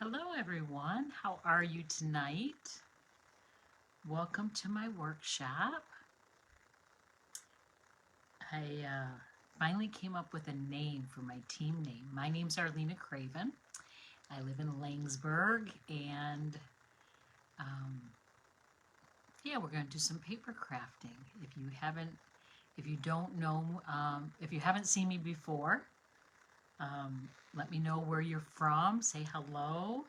Hello everyone, how are you tonight? Welcome to my workshop. I finally came up with a name for my team name. My name's Arlena Craven. I live in Langsburg and yeah, we're going to do some paper crafting. If you don't know, if you haven't seen me before, let me know where you're from. Say hello.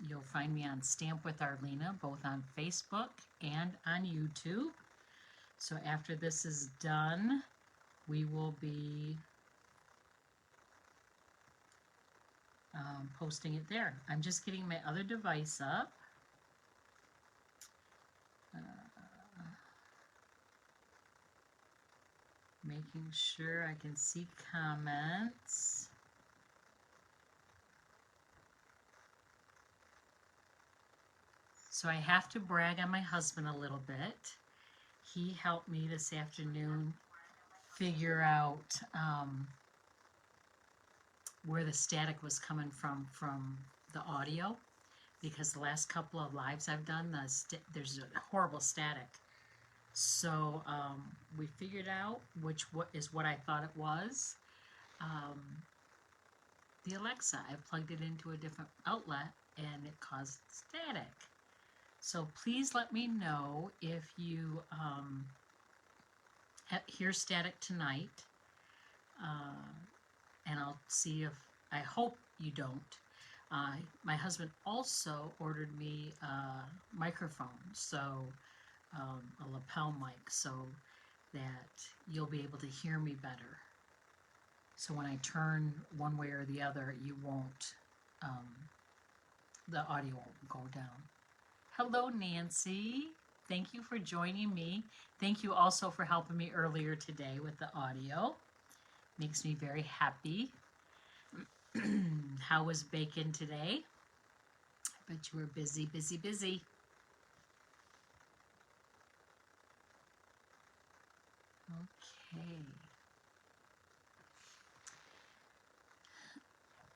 You'll find me on Stamp with Arlena, both on Facebook and on YouTube. So after this is done, we will be posting it there. I'm just getting my other device up. Making sure I can see comments. So I have to brag on my husband a little bit. He helped me this afternoon figure out where the static was coming from the audio, because the last couple of lives I've done, there's a horrible static. So we figured out what I thought it was. The Alexa, I plugged it into a different outlet and it caused static. So please let me know if you hear static tonight, and I'll see if, I hope you don't. My husband also ordered me a microphone, so a lapel mic, so that you'll be able to hear me better. So when I turn one way or the other, you won't, the audio won't go down. Hello, Nancy. Thank you for joining me. Thank you also for helping me earlier today with the audio. Makes me very happy. How was bacon today? I bet you were busy, busy, busy.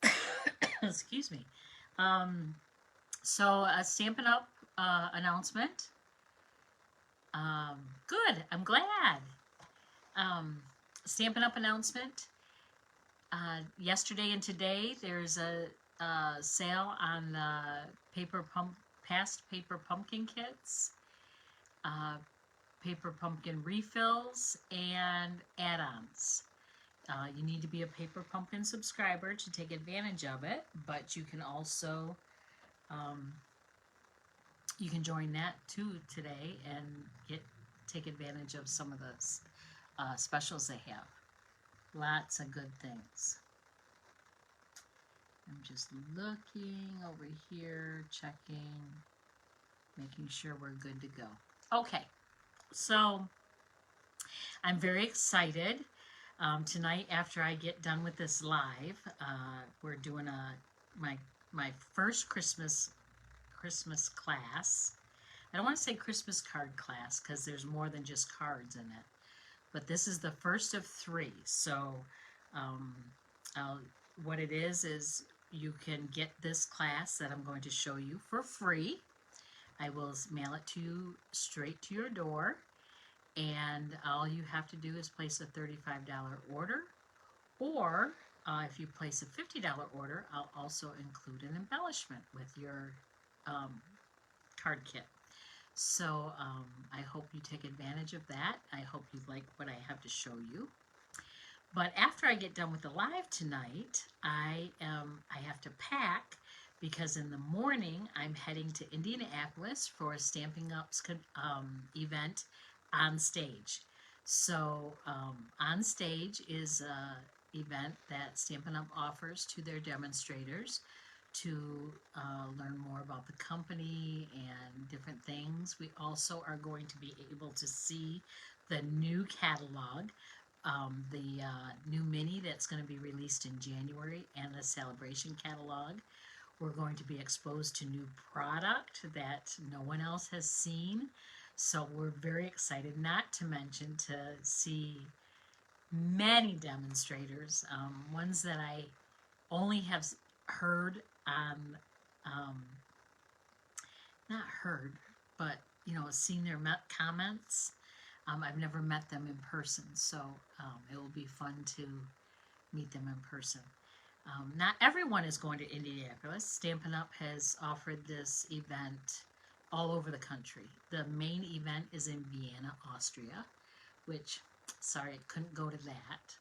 Okay. Excuse me. So a Stampin' Up! Announcement. Good, I'm glad. Stampin' Up! Announcement. Yesterday and today, there's a sale on past paper pumpkin kits, paper pumpkin refills, and add-ons. You need to be a Paper Pumpkin subscriber to take advantage of it, but you can also you can join that too today and take advantage of some of the specials they have. Lots of good things. I'm just looking over here, checking, making sure we're good to go. Okay, so I'm very excited. Tonight, after I get done with this live, we're doing my first Christmas class. I don't want to say Christmas card class because there's more than just cards in it. But this is the first of 3. So what it is you can get this class that I'm going to show you for free. I will mail it to you straight to your door. And all you have to do is place a $35 order. Or if you place a $50 order, I'll also include an embellishment with your card kit. So I hope you take advantage of that. I hope you like what I have to show you. But after I get done with the live tonight, I have to pack, because in the morning I'm heading to Indianapolis for a Stampin' Up's event on stage. So on stage is an event that Stampin' Up! Offers to their demonstrators to learn more about the company and different things. We also are going to be able to see the new catalog, the new mini that's going to be released in January, and the celebration catalog. We're going to be exposed to new product that no one else has seen. So we're very excited, not to mention to see many demonstrators, ones that I only have heard on, um, not heard, but, you know, seen their comments. I've never met them in person, so it will be fun to meet them in person. Not everyone is going to Indianapolis. Stampin' Up! Has offered this event all over the country. The main event is in Vienna, Austria, which, sorry, I couldn't go to that.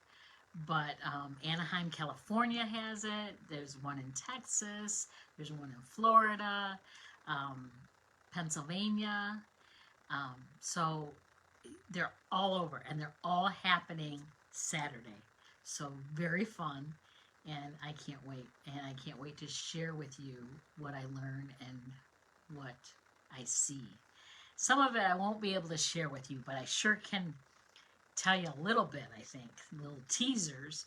But Anaheim, California has it. There's one in Texas. There's one in Florida, Pennsylvania. So they're all over, and they're all happening Saturday. So very fun, and I can't wait. And I can't wait to share with you what I learn and what I see. Some of it I won't be able to share with you, but I sure can tell you a little bit, I think, little teasers.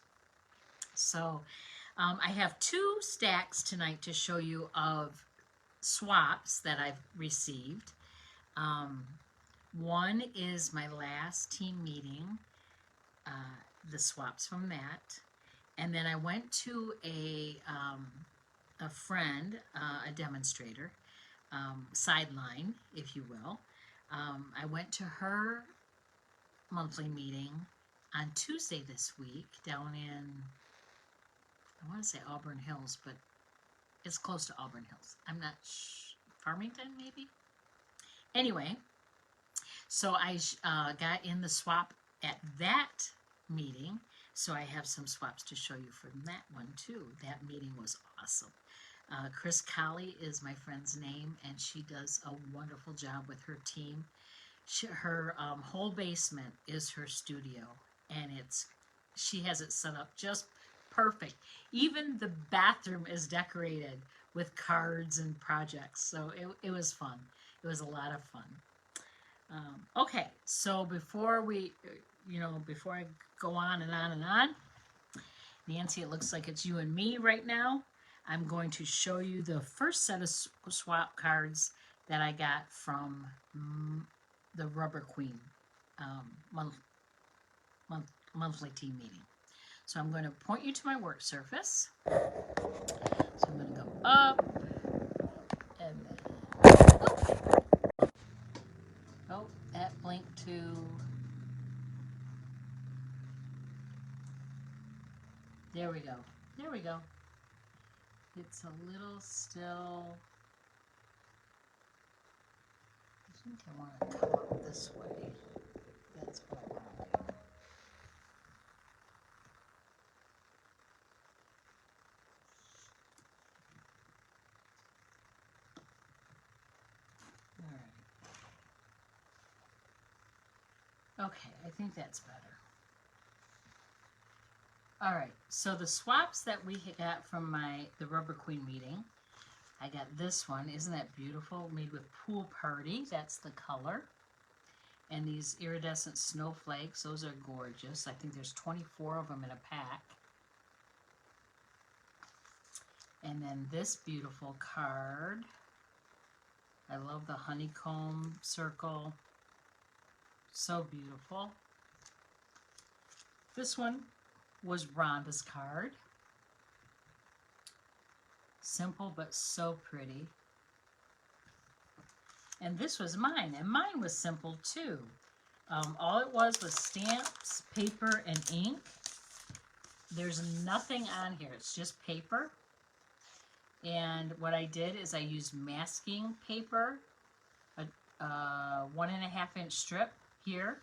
So I have 2 stacks tonight to show you of swaps that I've received. One is my last team meeting, the swaps from that. And then I went to a friend, a demonstrator, sideline, if you will. I went to her monthly meeting on Tuesday this week down in, I want to say Auburn Hills, but it's close to Auburn Hills. I'm not Farmington, maybe? Anyway, so I got in the swap at that meeting, so I have some swaps to show you from that one too. That meeting was awesome. Chris Colley is my friend's name, and she does a wonderful job with her team. Her whole basement is her studio, and she has it set up just perfect. Even the bathroom is decorated with cards and projects, so it was fun. It was a lot of fun. Okay, so before I go on and on and on, Nancy, it looks like it's you and me right now. I'm going to show you the first set of swap cards that I got from the Rubber Queen monthly team meeting. So I'm going to point you to my work surface. So I'm going to go up and then, oh, that blinked to, there we go. There we go. It's a little still, I think I want to come up this way. That's what I want to do. All right. Okay, I think that's better. All right, so the swaps that we got from the Rubber Queen meeting, I got this one. Isn't that beautiful? Made with Pool Party. That's the color. And these iridescent snowflakes, those are gorgeous. I think there's 24 of them in a pack. And then this beautiful card. I love the honeycomb circle. So beautiful. This one was Rhonda's card. Simple but so pretty. And this was mine, and mine was simple too. All it was stamps, paper, and ink. There's nothing on here, it's just paper. And what I did is I used masking paper, a 1.5 inch strip here,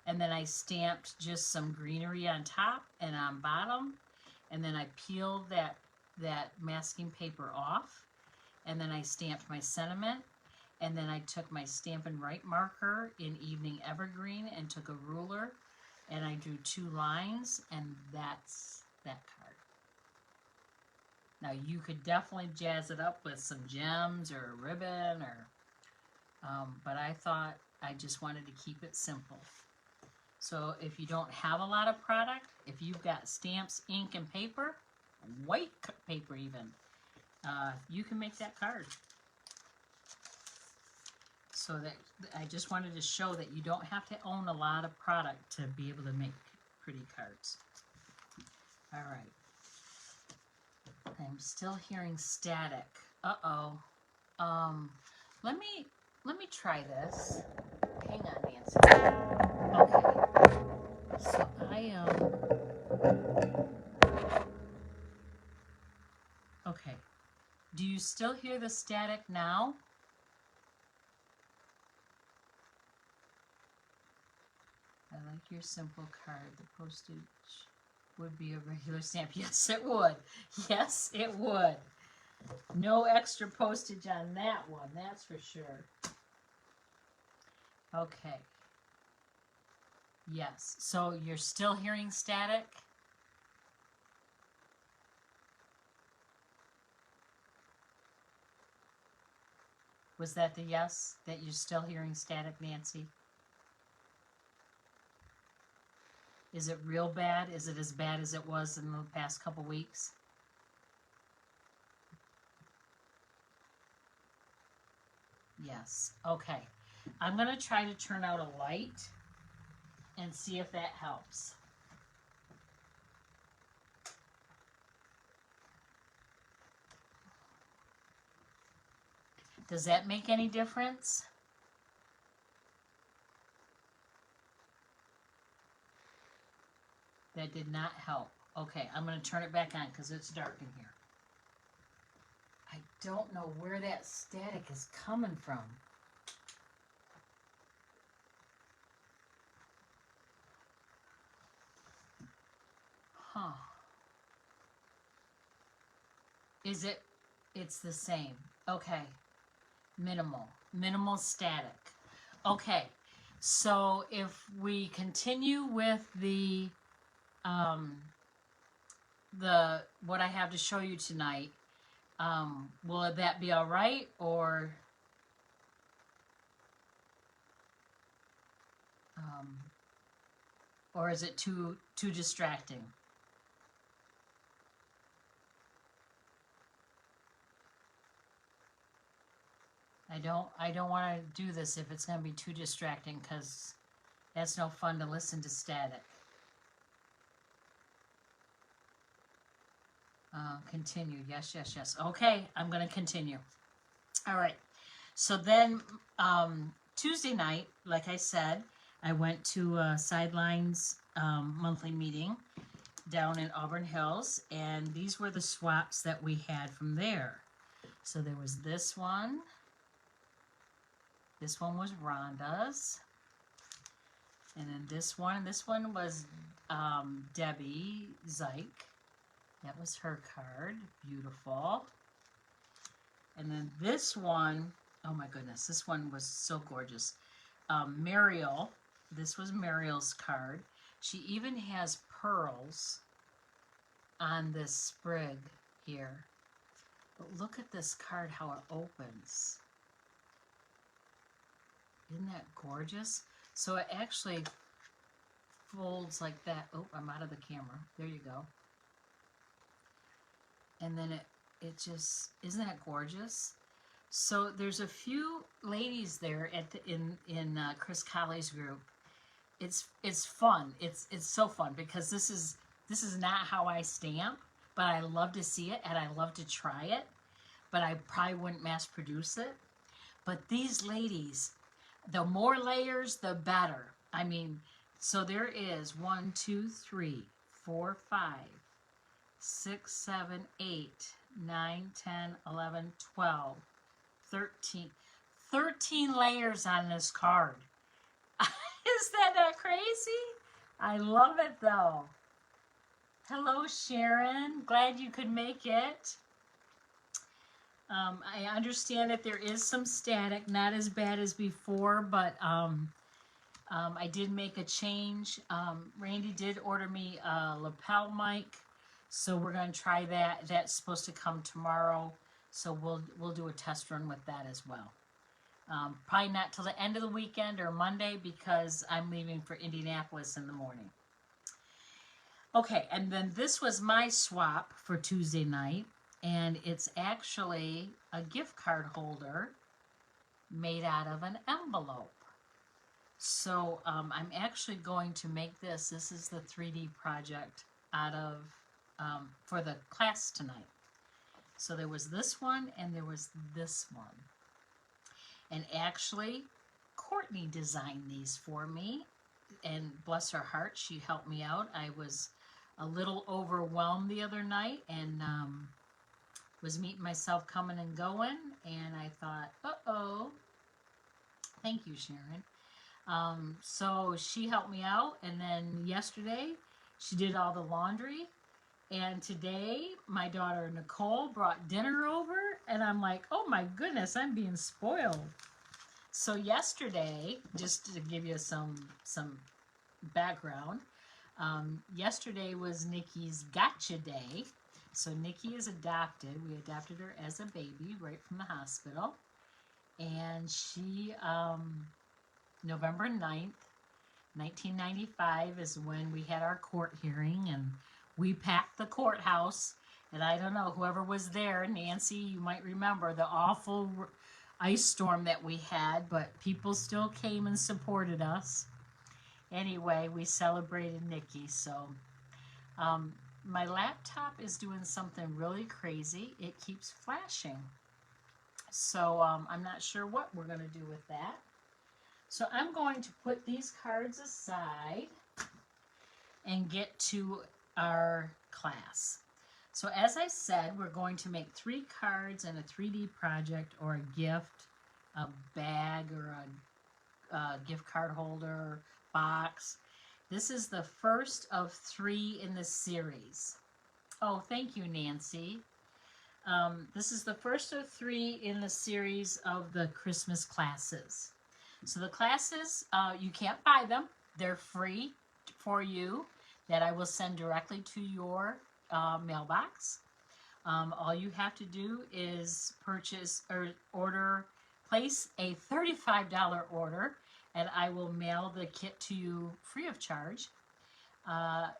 and then I stamped just some greenery on top and on bottom, and then I peeled that masking paper off, and then I stamped my sentiment, and then I took my Stampin' Right marker in Evening Evergreen and took a ruler, and I drew 2 lines, and that's that card. Now you could definitely jazz it up with some gems or a ribbon, but I thought I just wanted to keep it simple. So if you don't have a lot of product, if you've got stamps, ink, and paper, white paper even, you can make that card. So that I just wanted to show that you don't have to own a lot of product to be able to make pretty cards. All right. I'm still hearing static. Uh-oh. Um, let me try this. Hang on, Nancy. Okay. So okay. Do you still hear the static now? I like your simple card. The postage would be a regular stamp. Yes, it would. Yes, it would. No extra postage on that one, that's for sure. Okay. Yes. So you're still hearing static? Was that the yes? That you're still hearing static, Nancy? Is it real bad? Is it as bad as it was in the past couple weeks? Yes. Okay. I'm going to try to turn out a light and see if that helps. Does that make any difference? That did not help. Okay, I'm going to turn it back on because it's dark in here. I don't know where that static is coming from. Huh. Is it? It's the same. Okay. Minimal static. Okay. So if we continue with um, what I have to show you tonight, will that be all right, or um, is it too distracting? I don't want to do this if it's going to be too distracting, because that's no fun to listen to static. Continue. Yes, yes, yes. Okay, I'm going to continue. All right. So then Tuesday night, like I said, I went to Sidelines monthly meeting down in Auburn Hills, and these were the swaps that we had from there. So there was this one. This one was Rhonda's. And then this one was Debbie Zyke. That was her card. Beautiful. And then this one, oh my goodness, this one was so gorgeous. Mariel, this was Mariel's card. She even has pearls on this sprig here. But look at this card, how it opens. Isn't that gorgeous? So it actually folds like that. Oh, I'm out of the camera. There you go. And then it just, isn't that gorgeous? So there's a few ladies there at in Chris Colley's group. It's fun. It's so fun because this is not how I stamp, but I love to see it and I love to try it, but I probably wouldn't mass produce it. But these ladies, the more layers, the better. I mean, so there is 1, 2, 3, 4, 5, 6, 7, 8, 9, 10, 11, 12, 13. 13 layers on this card. Is that not crazy? I love it though. Hello, Sharon. Glad you could make it. I understand that there is some static, not as bad as before, but I did make a change. Randy did order me a lapel mic, so we're going to try that. That's supposed to come tomorrow, so we'll do a test run with that as well. Probably not till the end of the weekend or Monday because I'm leaving for Indianapolis in the morning. Okay, and then this was my swap for Tuesday night, and it's actually a gift card holder made out of an envelope. So I'm actually going to make this is the 3D project out of, for the class tonight. So there was this one and there was this one. And actually, Courtney designed these for me. And bless her heart, she helped me out. I was a little overwhelmed the other night and was meeting myself coming and going. And I thought, uh-oh. Thank you, Sharon. So she helped me out. And then yesterday, she did all the laundry. And today, my daughter Nicole brought dinner over, and I'm like, oh my goodness, I'm being spoiled. So yesterday, just to give you some background, yesterday was Nikki's gotcha day. So Nikki is adopted. We adopted her as a baby right from the hospital. And she, November 9th, 1995 is when we had our court hearing, and we packed the courthouse. And I don't know, whoever was there, Nancy, you might remember the awful ice storm that we had, but people still came and supported us. Anyway, we celebrated Nikki. So my laptop is doing something really crazy. It keeps flashing. So I'm not sure what we're going to do with that. So I'm going to put these cards aside and get to our class. So as I said, we're going to make 3 cards and a 3D project or a gift, a bag or a gift card holder, box. This is the first of 3 in the series. Oh, thank you, Nancy. This is the first of 3 in the series of the Christmas classes. So the classes, you can't buy them. They're free for you, that I will send directly to your mailbox. All you have to do is purchase or place a $35 order, and I will mail the kit to you free of charge.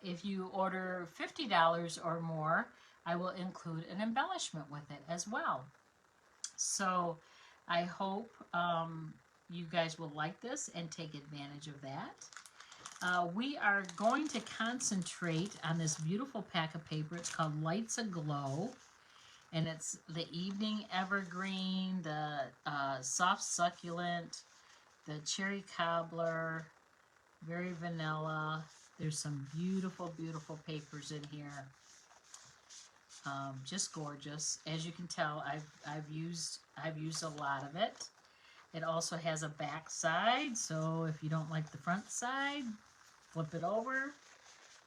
If you order $50 or more, I will include an embellishment with it as well. So I hope you guys will like this and take advantage of that. We are going to concentrate on this beautiful pack of paper. It's called Lights Aglow, and it's the Evening Evergreen, the Soft Succulent, the Cherry Cobbler, very vanilla. There's some beautiful, beautiful papers in here. Just gorgeous. As you can tell, I've used a lot of it. It also has a back side, so if you don't like the front side, flip it over.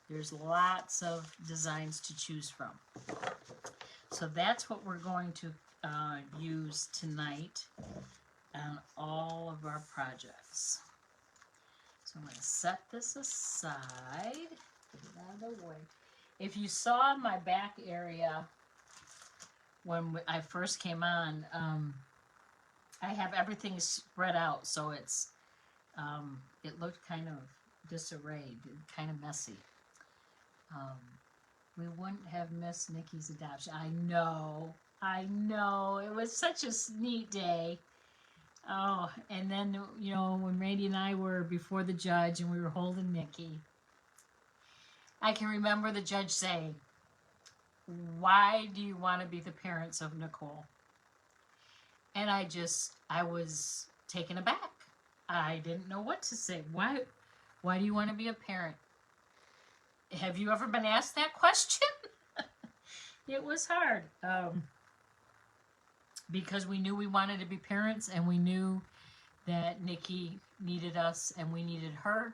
There's lots of designs to choose from. So that's what we're going to use tonight on all of our projects. So I'm going to set this aside, get it out of the way. If you saw my back area when I first came on, I have everything spread out, so it's it looked kind of disarrayed, kind of messy. We wouldn't have missed Nikki's adoption. I know. It was such a neat day. Oh, and then, you know, when Randy and I were before the judge and we were holding Nikki, I can remember the judge saying, "Why do you want to be the parents of Nicole?" And I was taken aback. I didn't know what to say. Why do you want to be a parent? Have you ever been asked that question? It was hard. Because we knew we wanted to be parents, and we knew that Nikki needed us and we needed her.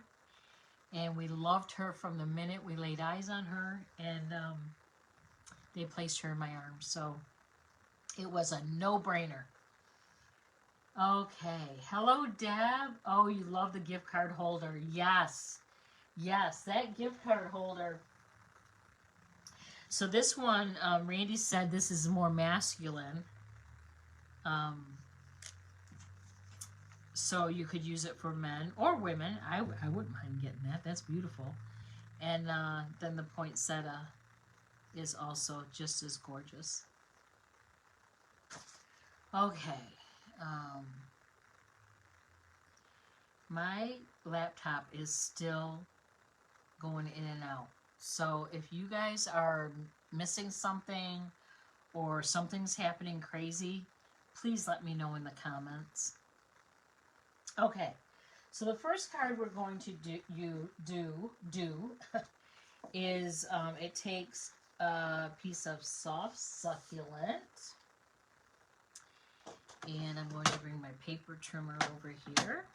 And we loved her from the minute we laid eyes on her, and they placed her in my arms. So it was a no-brainer. Okay. Hello, Deb. Oh, you love the gift card holder. Yes. Yes, that gift card holder. So this one, Randy said this is more masculine. So you could use it for men or women. I wouldn't mind getting that. That's beautiful. And then the poinsettia is also just as gorgeous. Okay. My laptop is still going in and out. So if you guys are missing something or something's happening crazy, please let me know in the comments. Okay, so the first card we're going to do is it takes a piece of soft succulent, and I'm going to bring my paper trimmer over here,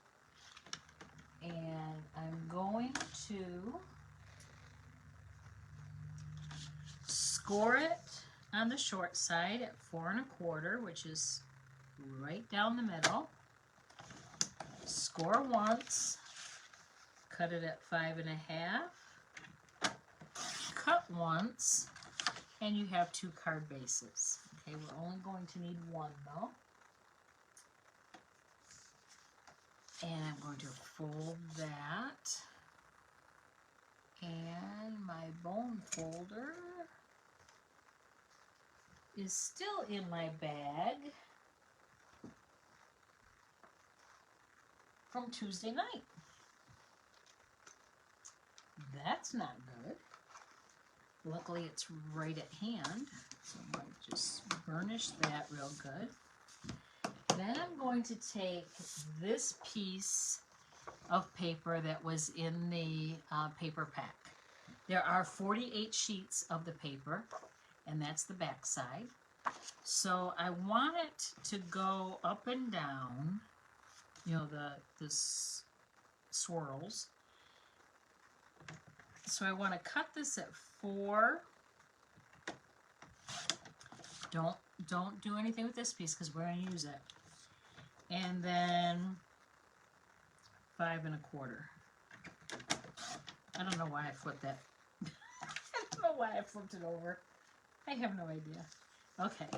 and I'm going to score it on the short side at 4 1/4, which is right down the middle. Score once, cut it at 5 1/2, cut once, and you have 2 card bases. Okay, we're only going to need 1 though. And I'm going to fold that. And my bone folder is still in my bag from Tuesday night. That's not good. Luckily it's right at hand, so I'm going to just burnish that real good. Then I'm going to take this piece of paper that was in the paper pack. There are 48 sheets of the paper, and that's the back side. So I want it to go up and down, you know, the swirls. So I want to cut this at 4. Don't do anything with this piece because we're going to use it. And then 5 1/4. I don't know why I flipped that. I don't know why I flipped it over. I have no idea. Okay,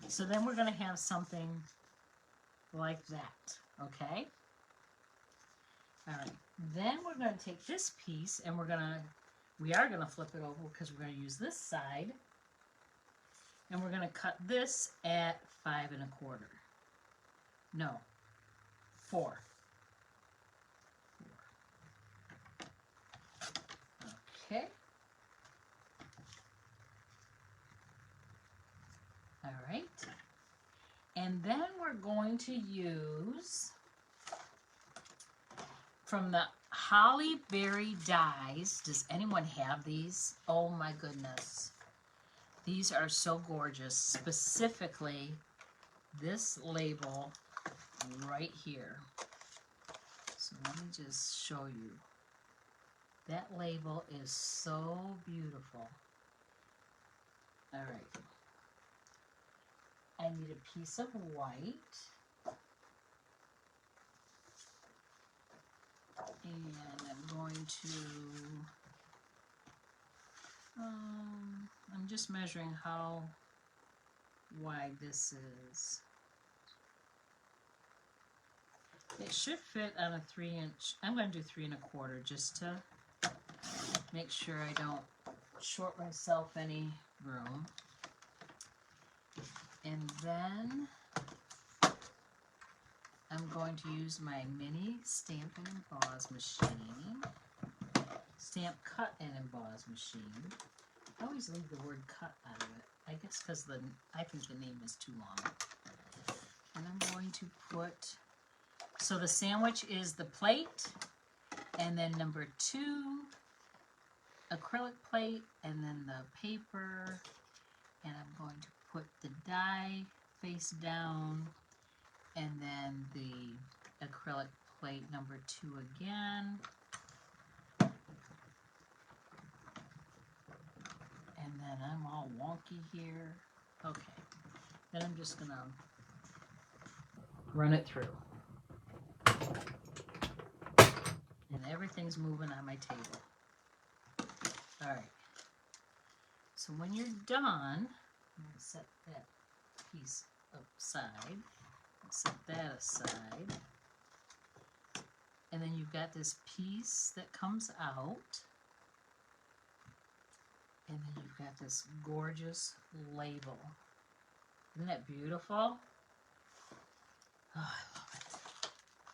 so then we're going to have something like that, okay? All right, then we're going to take this piece and we are going to flip it over because we're going to use this side, and we're going to cut this at 5 1/4. No, 4. Okay. All right. And then we're going to use from the Holly Berry dies. Does anyone have these? Oh my goodness. These are so gorgeous. Specifically, this label right here. So let me just show you. That label is so beautiful. All right. I need a piece of white. And I'm going to, I'm just measuring how wide this is. It should fit on a 3-inch. I'm going to do 3 1/4 just to make sure I don't short myself any room. And then I'm going to use my mini stamp and emboss machine. Stamp, cut, and emboss machine. I always leave the word cut out of it. I guess because I think the name is too long. And I'm going to put, so the sandwich is the plate, and then number 2, acrylic plate, and then the paper, and I'm going to put the die face down, and then the acrylic plate number 2 again. And then I'm all wonky here. Okay. Then I'm just gonna run it through. And everything's moving on my table. All right. So when you're done, I'm gonna set that piece aside. Set that aside. And then you've got this piece that comes out. And then you've got this gorgeous label. Isn't that beautiful? Oh, I love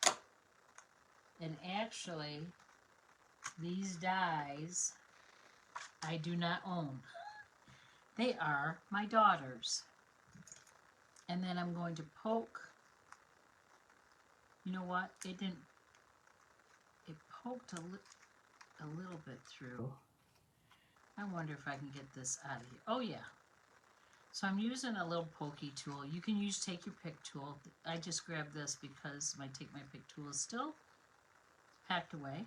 it. And actually, these dies I do not own. They are my daughter's. And then I'm going to poke. You know what? It poked a little bit through. I wonder if I can get this out of here. Oh yeah. So I'm using a little pokey tool. You can use take your pick tool. I just grabbed this because my take my pick tool is still packed away.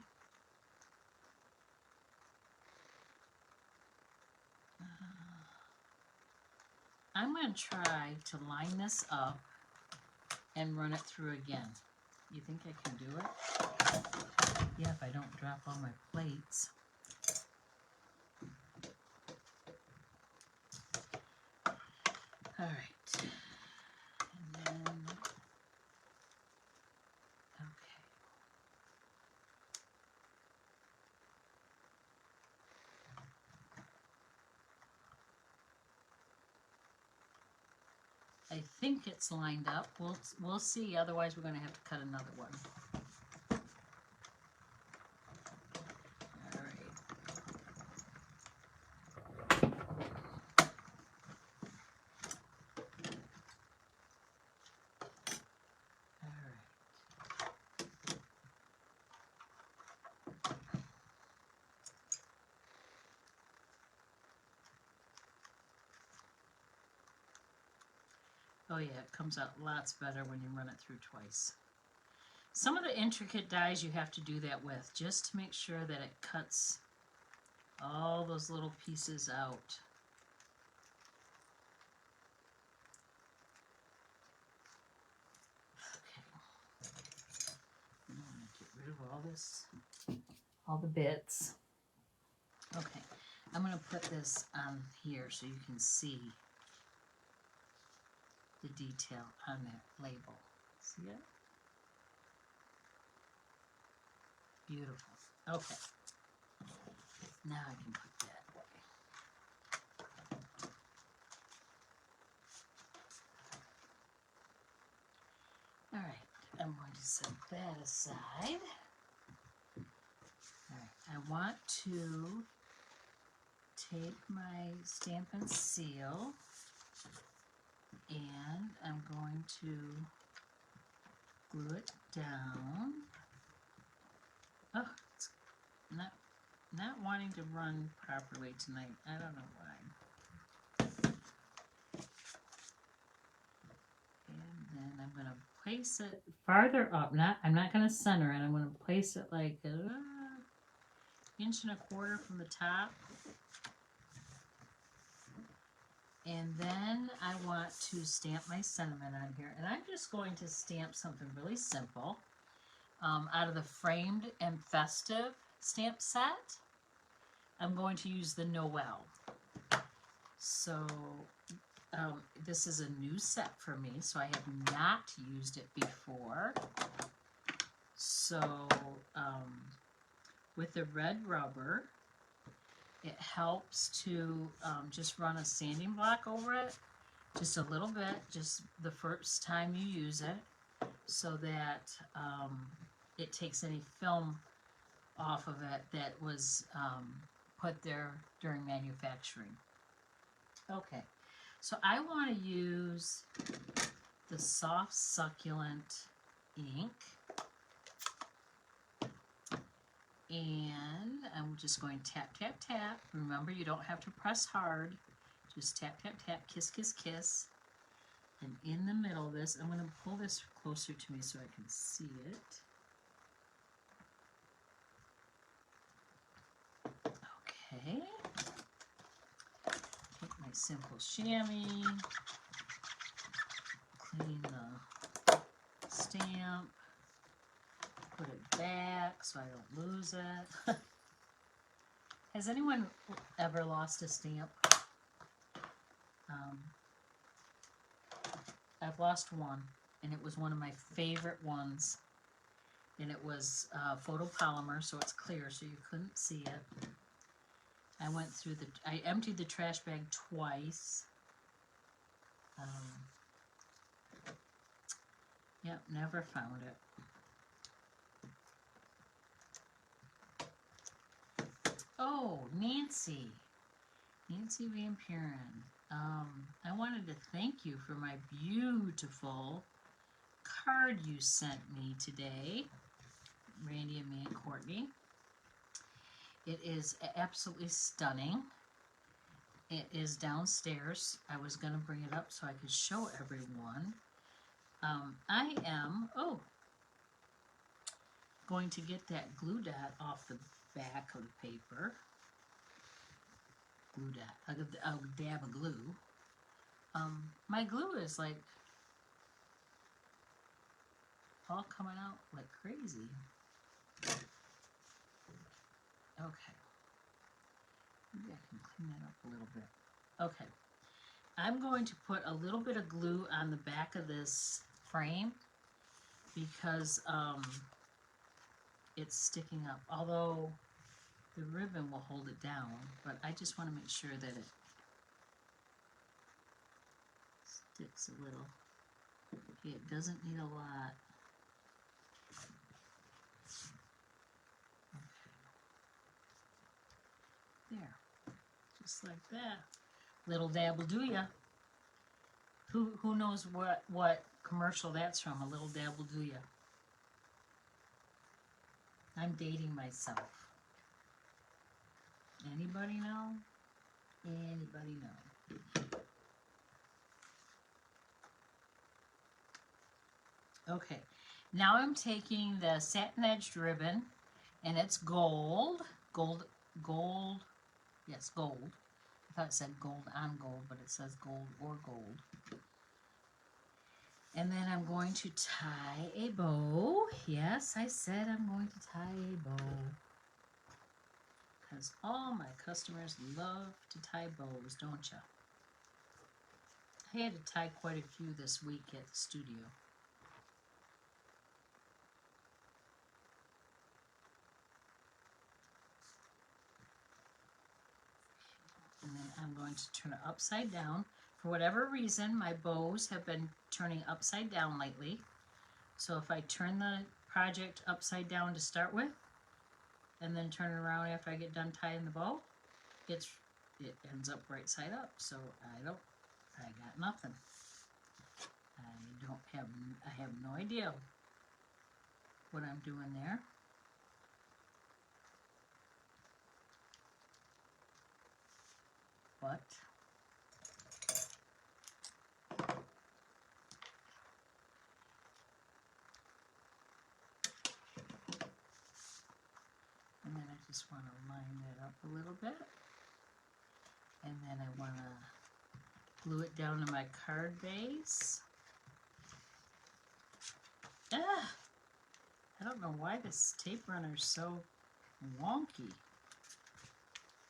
I'm going to try to line this up and run it through again. You think I can do it? Yeah, if I don't drop all my plates. All right. And then, okay. I think it's lined up. We'll see. Otherwise, we're going to have to cut another one. All right. All right. Oh yeah, it comes out lots better when you run it through twice. Some of the intricate dies you have to do that with, just to make sure that it cuts all those little pieces out. Okay. I'm going to get rid of all this, all the bits. Okay, I'm going to put this on here so you can see the detail on that label. See it? Beautiful. Okay. Now I can put that away. All right, I'm going to set that aside. All right, I want to take my Stamp and Seal and I'm going to glue it down. Oh, it's not wanting to run properly tonight. I don't know why. And then I'm going to place it farther up. I'm not going to center it. I'm going to place it like an inch and a quarter from the top. And then I want to stamp my sentiment on here. And I'm just going to stamp something really simple. Out of the Framed and Festive stamp set, I'm going to use the Noel. So this is a new set for me, so I have not used it before. So with the red rubber, it helps to just run a sanding block over it, just a little bit, just the first time you use it, so that it takes any film off of it that was put there during manufacturing. Okay, so I want to use the Soft Succulent ink, and I'm just going to tap, tap, tap. Remember, you don't have to press hard. Just tap, tap, tap, kiss, kiss, kiss. And in the middle of this, I'm going to pull this closer to me so I can see it. Okay. Take my simple chamois, clean the stamp, put it back so I don't lose it. Has anyone ever lost a stamp? I've lost one, and it was one of my favorite ones. And it was photopolymer, so it's clear, so you couldn't see it. I emptied the trash bag twice. Yep, never found it. Oh, Nancy. Nancy Van Buren. I wanted to thank you for my beautiful card you sent me today, Randy and me and Courtney. It is absolutely stunning. It is downstairs. I was going to bring it up so I could show everyone. I am, going to get that glue dot off the back of the paper. Glue dot, a dab of glue. My glue is like all coming out like crazy. Okay. Maybe I can clean that up a little bit. Okay. I'm going to put a little bit of glue on the back of this frame because it's sticking up. Although the ribbon will hold it down, but I just want to make sure that it sticks a little. Okay, it doesn't need a lot. There, just like that. Little dab will do ya. Who knows what commercial that's from? A little dab will do ya. I'm dating myself. Anybody know? Anybody know? Okay, now I'm taking the satin edged ribbon, and it's gold, yes, gold. I thought it said gold on gold, but it says gold or gold. And then I'm going to tie a bow. Yes, I said I'm going to tie a bow. Because all my customers love to tie bows, don't ya? I had to tie quite a few this week at the studio. And then I'm going to turn it upside down. For whatever reason, my bows have been turning upside down lately. So if I turn the project upside down to start with, and then turn it around after I get done tying the bow, it ends up right side up. So I got nothing. I have no idea what I'm doing there. But and then I just want to line that up a little bit. And then I want to glue it down to my card base. I don't know why this tape runner is so wonky.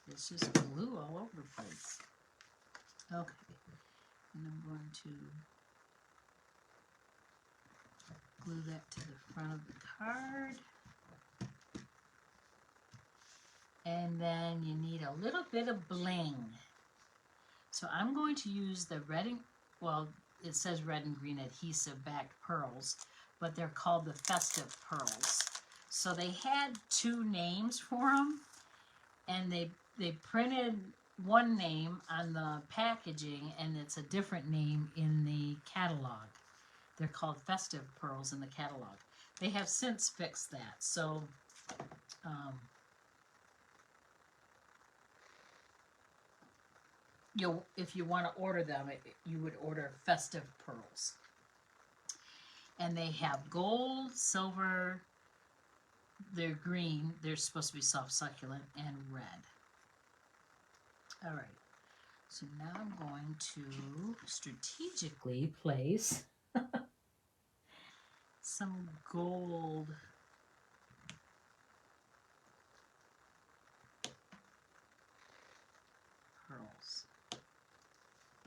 It's just glue all over the place. Okay, and I'm going to glue that to the front of the card. And then you need a little bit of bling. So I'm going to use the red and, well, it says red and green adhesive backed pearls, but they're called the festive pearls. So they had two names for them, and they printed one name on the packaging, and it's a different name in the catalog. They're called festive pearls in the catalog. They have since fixed that. So if you want to order them, you would order festive pearls. And they have gold, silver, they're green, they're supposed to be soft succulent, and red. All right, so now I'm going to strategically place some gold pearls,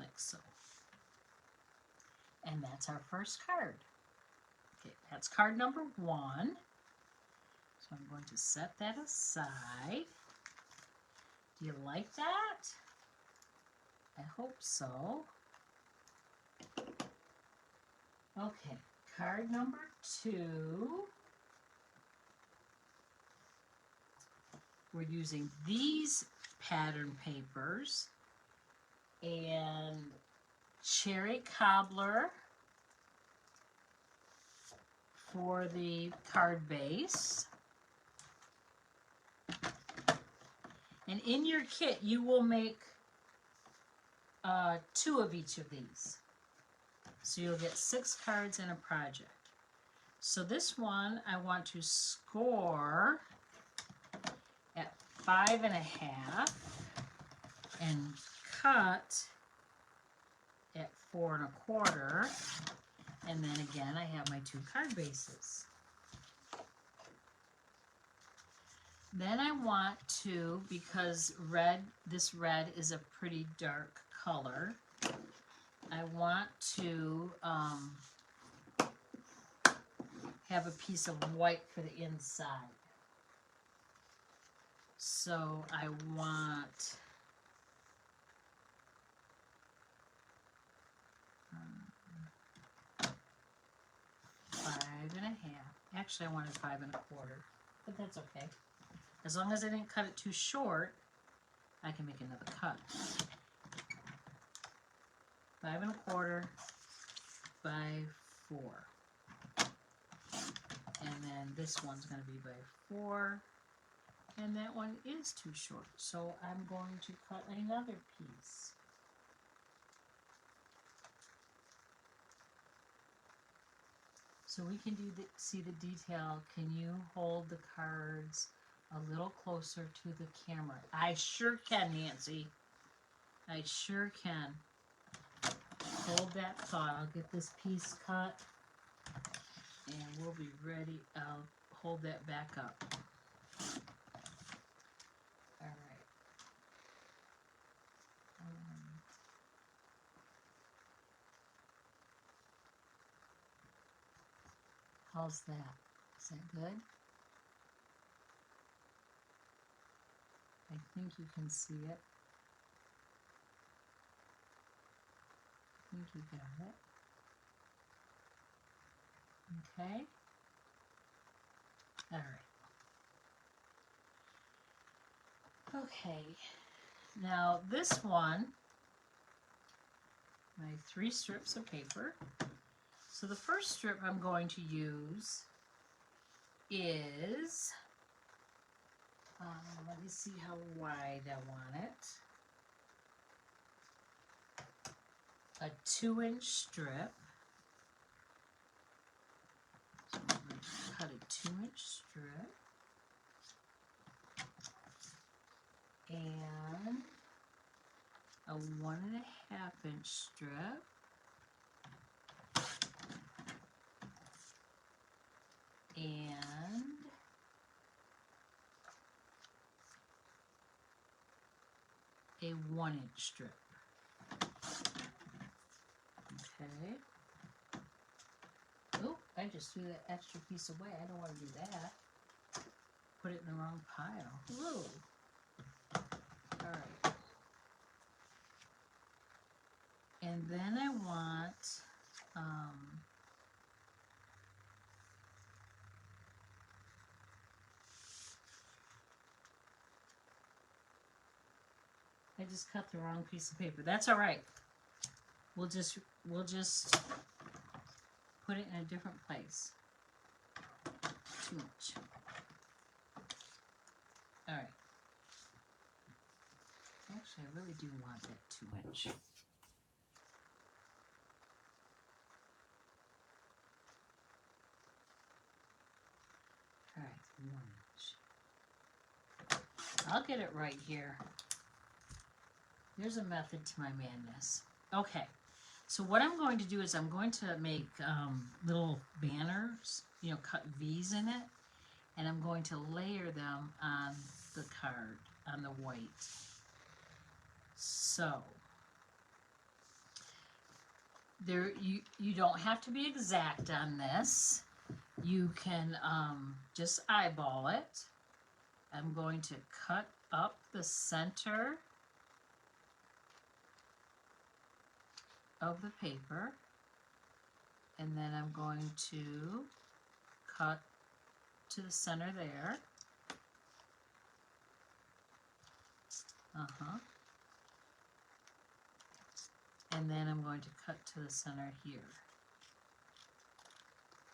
like so. And that's our first card. Okay, that's card number 1. So I'm going to set that aside. Do you like that? I hope so. Okay, card number 2. We're using these pattern papers. and cherry cobbler for the card base. And in your kit, you will make 2 of each of these. So you'll get 6 cards in a project. So this one, I want to score at 5.5 and cut at 4.25. And then again, I have my 2 card bases. Then I want to, because this red is a pretty dark color, I want to have a piece of white for the inside. So I want 5.5. Actually, I wanted 5.25, but that's okay. As long as I didn't cut it too short, I can make another cut. 5.25 by 4. And then this one's going to be by 4. And that one is too short. So I'm going to cut another piece. So we can see the detail. Can you hold the cards a little closer to the camera? I sure can, Nancy. I sure can. Hold that thought. I'll get this piece cut and we'll be ready. I'll hold that back up. All right. How's that? Is that good? I think you can see it. I think you got it. Okay. All right. Okay. Now this one, my 3 strips of paper. So the first strip I'm going to use is, let me see how wide I want it. A 2-inch strip. So I'm going to cut a 2-inch strip. And a 1.5-inch strip. And a 1-inch strip. Okay. Oh, I just threw that extra piece away. I don't want to do that. Put it in the wrong pile. Whoa. All right. And then I want I just cut the wrong piece of paper. That's all right. We'll just put it in a different place. Too much. All right. Actually, I really do want that 2-inch. All right, 1 inch. I'll get it right here. There's a method to my madness. Okay, so what I'm going to do is I'm going to make little banners, cut V's in it, and I'm going to layer them on the card, on the white. So, you don't have to be exact on this. You can just eyeball it. I'm going to cut up the center of the paper, and then I'm going to cut to the center there. And then I'm going to cut to the center here.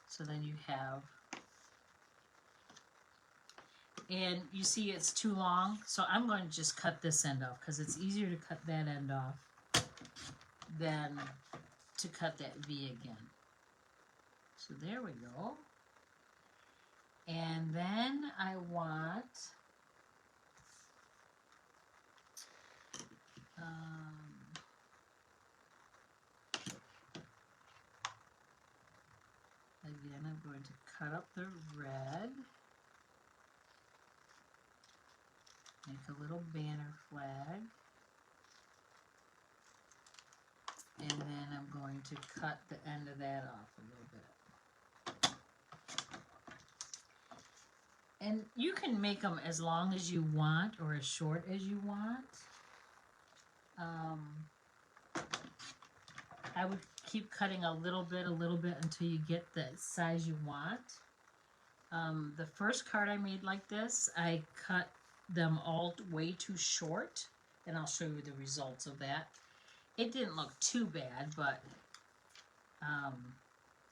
So then you have, and you see it's too long, so I'm going to just cut this end off because it's easier to cut that end off than to cut that V again. So there we go. And then I want again, I'm going to cut up the red, make a little banner flag, and then I'm going to cut the end of that off a little bit. And you can make them as long as you want or as short as you want. I would keep cutting a little bit until you get the size you want. The first card I made like this, I cut them all way too short, and I'll show you the results of that. It didn't look too bad, but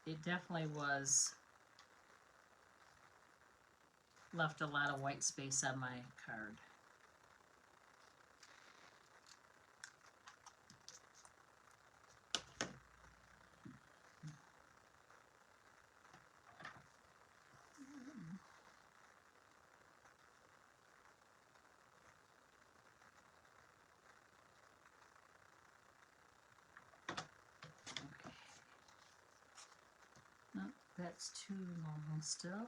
it definitely was left a lot of white space on my card. Nope, that's too long still.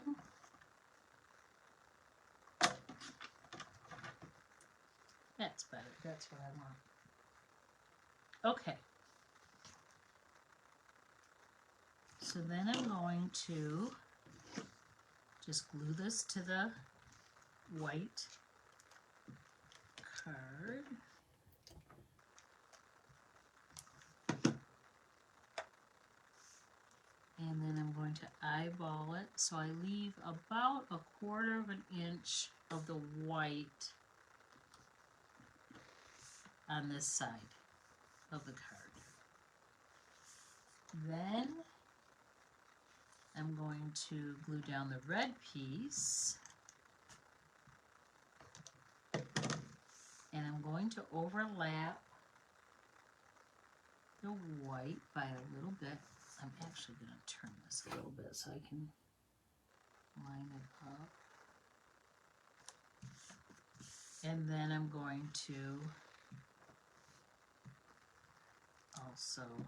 That's better. That's what I want. Okay. So then I'm going to just glue this to the white card. And then I'm going to eyeball it, so I leave about 1/4 of an inch of the white on this side of the card. Then I'm going to glue down the red piece, and I'm going to overlap the white by a little bit. I'm actually going to turn this a little bit so I can line it up. And then I'm going to also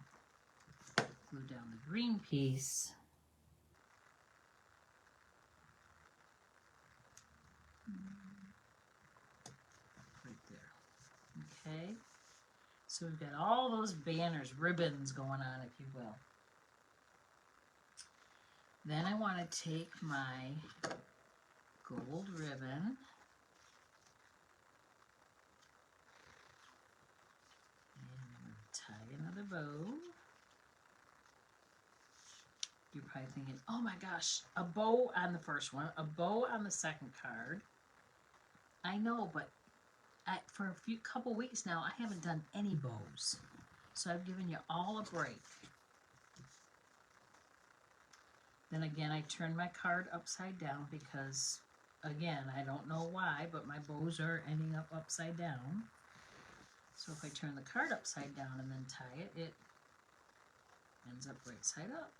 glue down the green piece. Right there. Okay. So we've got all those banners, ribbons going on, if you will. Then I want to take my gold ribbon and tie another bow. You're probably thinking, oh my gosh, a bow on the first one, a bow on the second card. I know, but for a couple weeks now, I haven't done any bows. So I've given you all a break. Then again, I turned my card upside down because, again, I don't know why, but my bows are ending up upside down. So if I turn the card upside down and then tie it, it ends up right side up.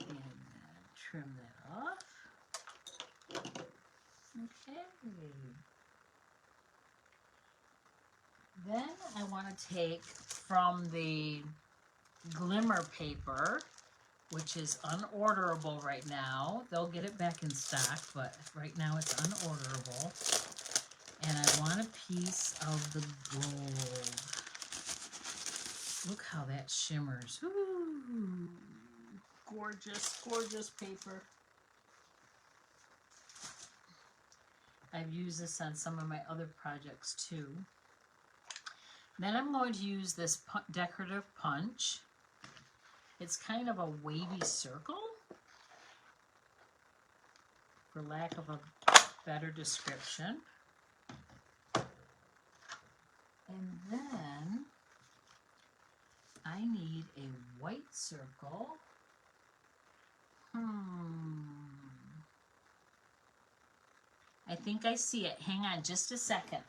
And trim that off. Okay. Then I want to take from the glimmer paper, which is unorderable right now. They'll get it back in stock, but right now it's unorderable. And I want a piece of the gold. Look how that shimmers. Ooh, gorgeous, gorgeous paper. I've used this on some of my other projects too. Then I'm going to use this decorative punch. It's kind of a wavy circle, for lack of a better description. And then I need a white circle. I think I see it. Hang on just a second.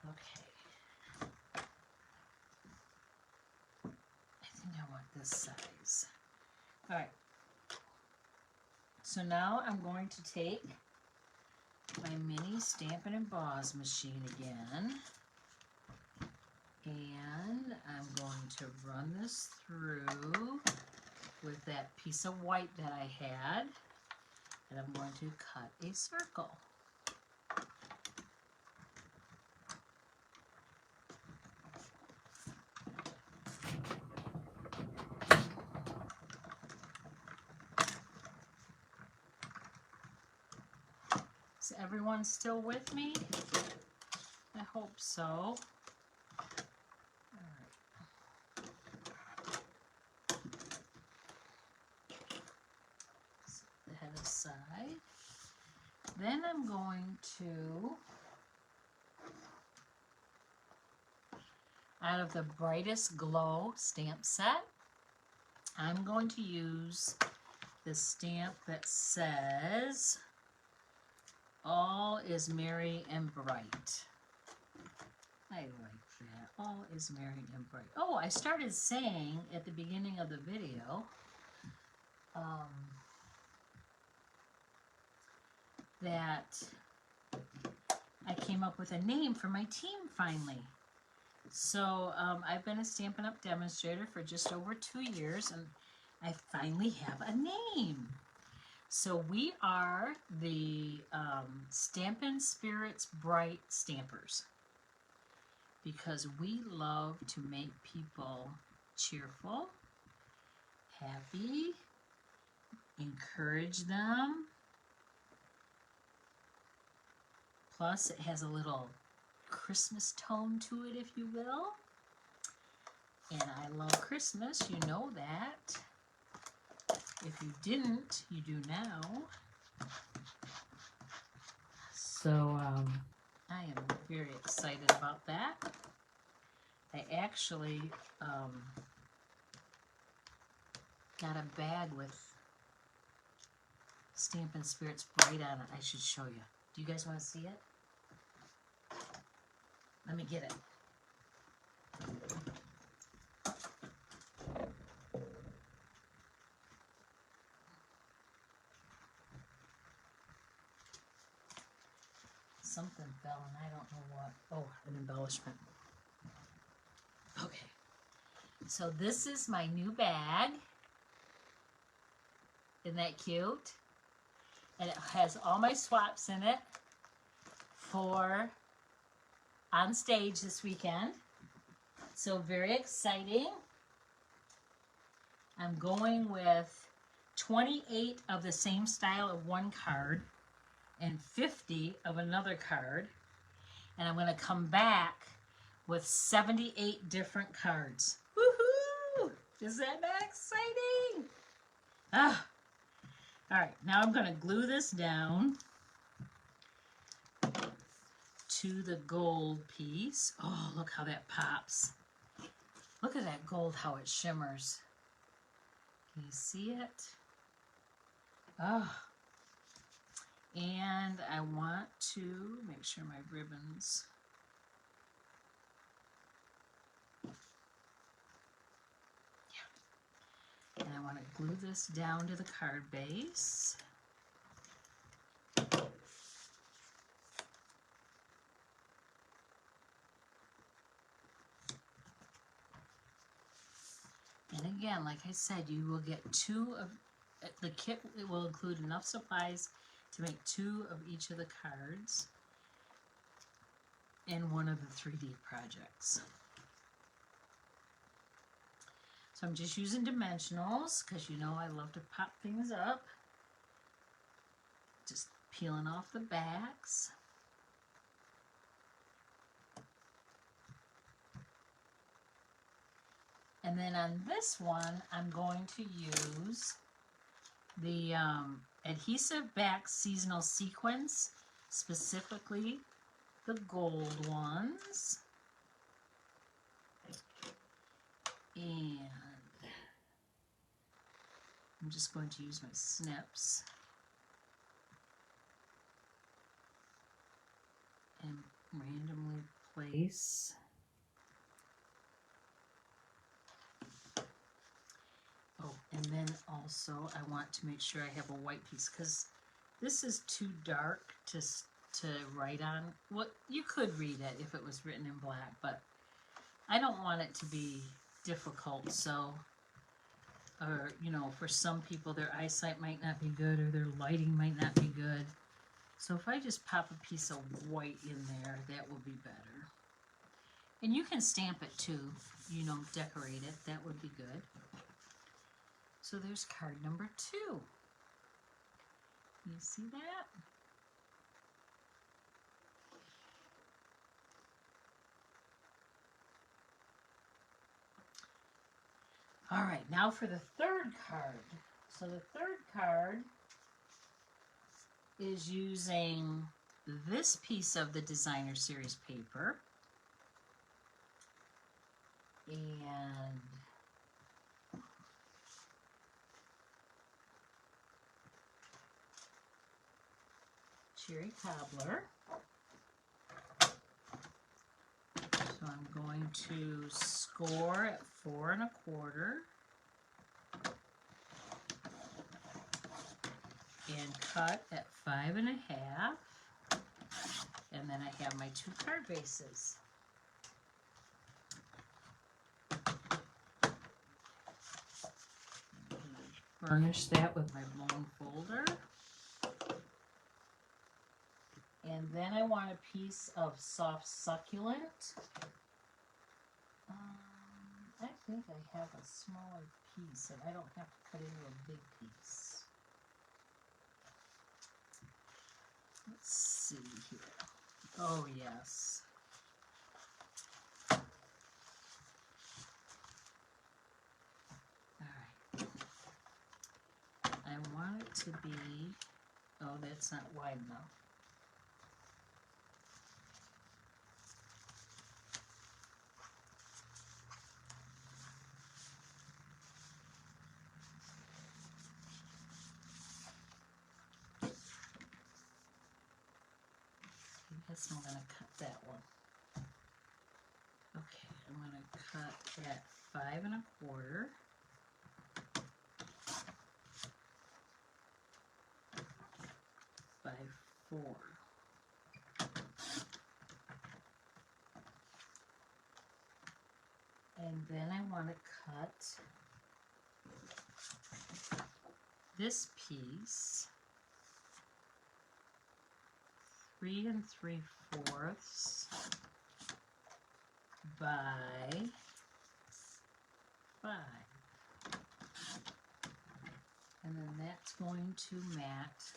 Okay. I think I want this size. All right. So now I'm going to take my mini Stamp and Emboss machine again. And I'm going to run this through with that piece of white that I had. And I'm going to cut a circle. Is everyone still with me? I hope so. All right. Set the head aside. Then I'm going to, out of the Brightest Glow stamp set, I'm going to use the stamp that says, "All is merry and bright." I like that. All is merry and bright. Oh, I started saying at the beginning of the video that I came up with a name for my team finally. So I've been a Stampin' Up! Demonstrator for just over 2 years, and I finally have a name. So we are the Stampin' Spirits Bright Stampers, because we love to make people cheerful, happy, encourage them. Plus it has a little Christmas tone to it, if you will. And I love Christmas, you know that. If you didn't, you do now. So I am very excited about that. I actually got a bag with Stampin' Spirits Bright on it. I should show you. Do you guys want to see it? Let me get it. Something fell and I don't know what. Oh, an embellishment. Okay. So this is my new bag. Isn't that cute? And it has all my swaps in it for on stage this weekend. So very exciting. I'm going with 28 of the same style of one card and 50 of another card. And I'm going to come back with 78 different cards. Woohoo! Is that not exciting? Ah. All right, now I'm going to glue this down to the gold piece. Oh, look how that pops. Look at that gold, how it shimmers. Can you see it? Oh. And I want to make sure my ribbons. Yeah. And I want to glue this down to the card base. And again, like I said, you will get 2 of the kit. It will include enough supplies to make 2 of each of the cards in one of the 3D projects. So I'm just using dimensionals because you know I love to pop things up. Just peeling off the backs. And then on this one, I'm going to use the adhesive back seasonal sequins, specifically the gold ones. And I'm just going to use my snips and randomly place. Oh, and then also I want to make sure I have a white piece because this is too dark to write on. Well, you could read it if it was written in black, but I don't want it to be difficult. So, or you know, for some people their eyesight might not be good or their lighting might not be good. So if I just pop a piece of white in there, that will be better. And you can stamp it too, you know, decorate it. That would be good. So there's card number 2. You see that? All right, now for the third card. So the third card is using this piece of the designer series paper. And cherry cobbler. So I'm going to score at 4 1/4 and cut at 5 1/2, and then I have my 2 card bases. Burnish that with my bone folder. And then I want a piece of soft succulent. I think I have a smaller piece and I don't have to cut into a big piece. Let's see here. Oh, yes. All right. I want it to be, oh, that's not wide enough. I guess I'm going to cut that one. Okay, I'm going to cut at 5 1/4. By 4. And then I want to cut this piece 3 3/4 by 5. And then that's going to mat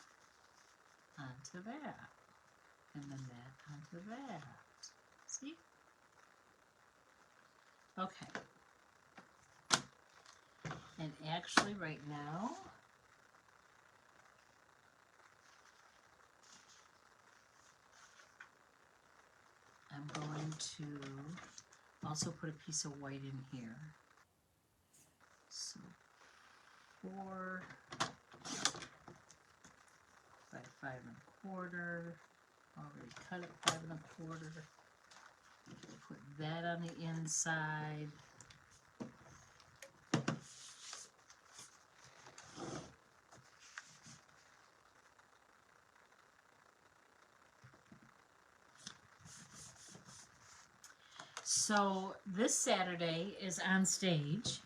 onto that. And then that onto that. See? Okay. And actually right now, I'm going to also put a piece of white in here. So 4 by 5 1/4. Already cut it 5 1/4. Put that on the inside. So this Saturday is on stage,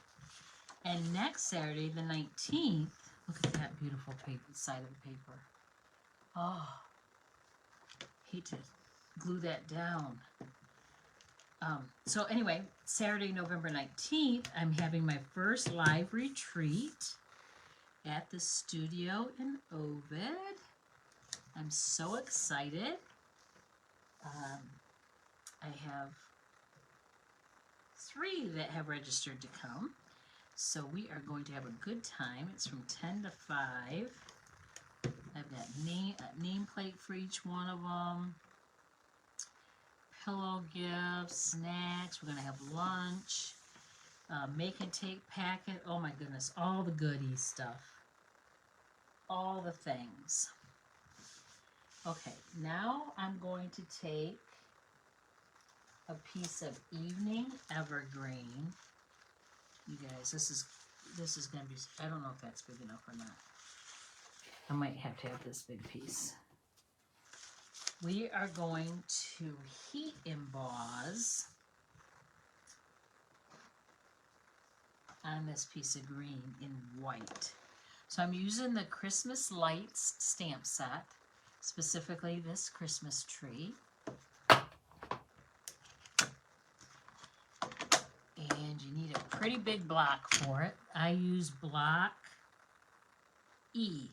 and next Saturday, the 19th, look at that beautiful paper, side of the paper. Oh, hate to glue that down. So anyway, Saturday, November 19th, I'm having my first live retreat at the studio in Ovid. I'm so excited. I have 3 that have registered to come. So we are going to have a good time. It's from 10 to 5. I've got a nameplate for each one of them. Pillow gifts, snacks. We're going to have lunch. Make and take packet. Oh my goodness, all the goodie stuff. All the things. Okay, now I'm going to take a piece of evening evergreen. You guys, this is going to be, I don't know if that's big enough or not. I might have to have this big piece. We are going to heat emboss on this piece of green in white. So I'm using the Christmas Lights stamp set, specifically this Christmas tree. And you need a pretty big block for it. I use block E.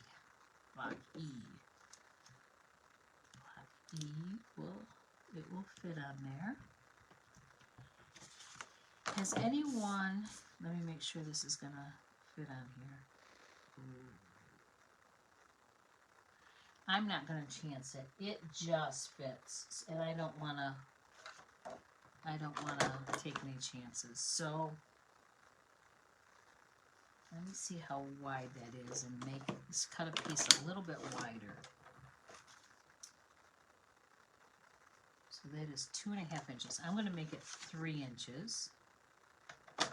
Block E. Block E will fit on there. Has anyone, let me make sure this is gonna fit on here. Ooh. I'm not gonna chance it. It just fits, and I don't wanna take any chances. So let me see how wide that is and let's cut a piece a little bit wider. So that is 2.5 inches. I'm going to make it 3 inches. All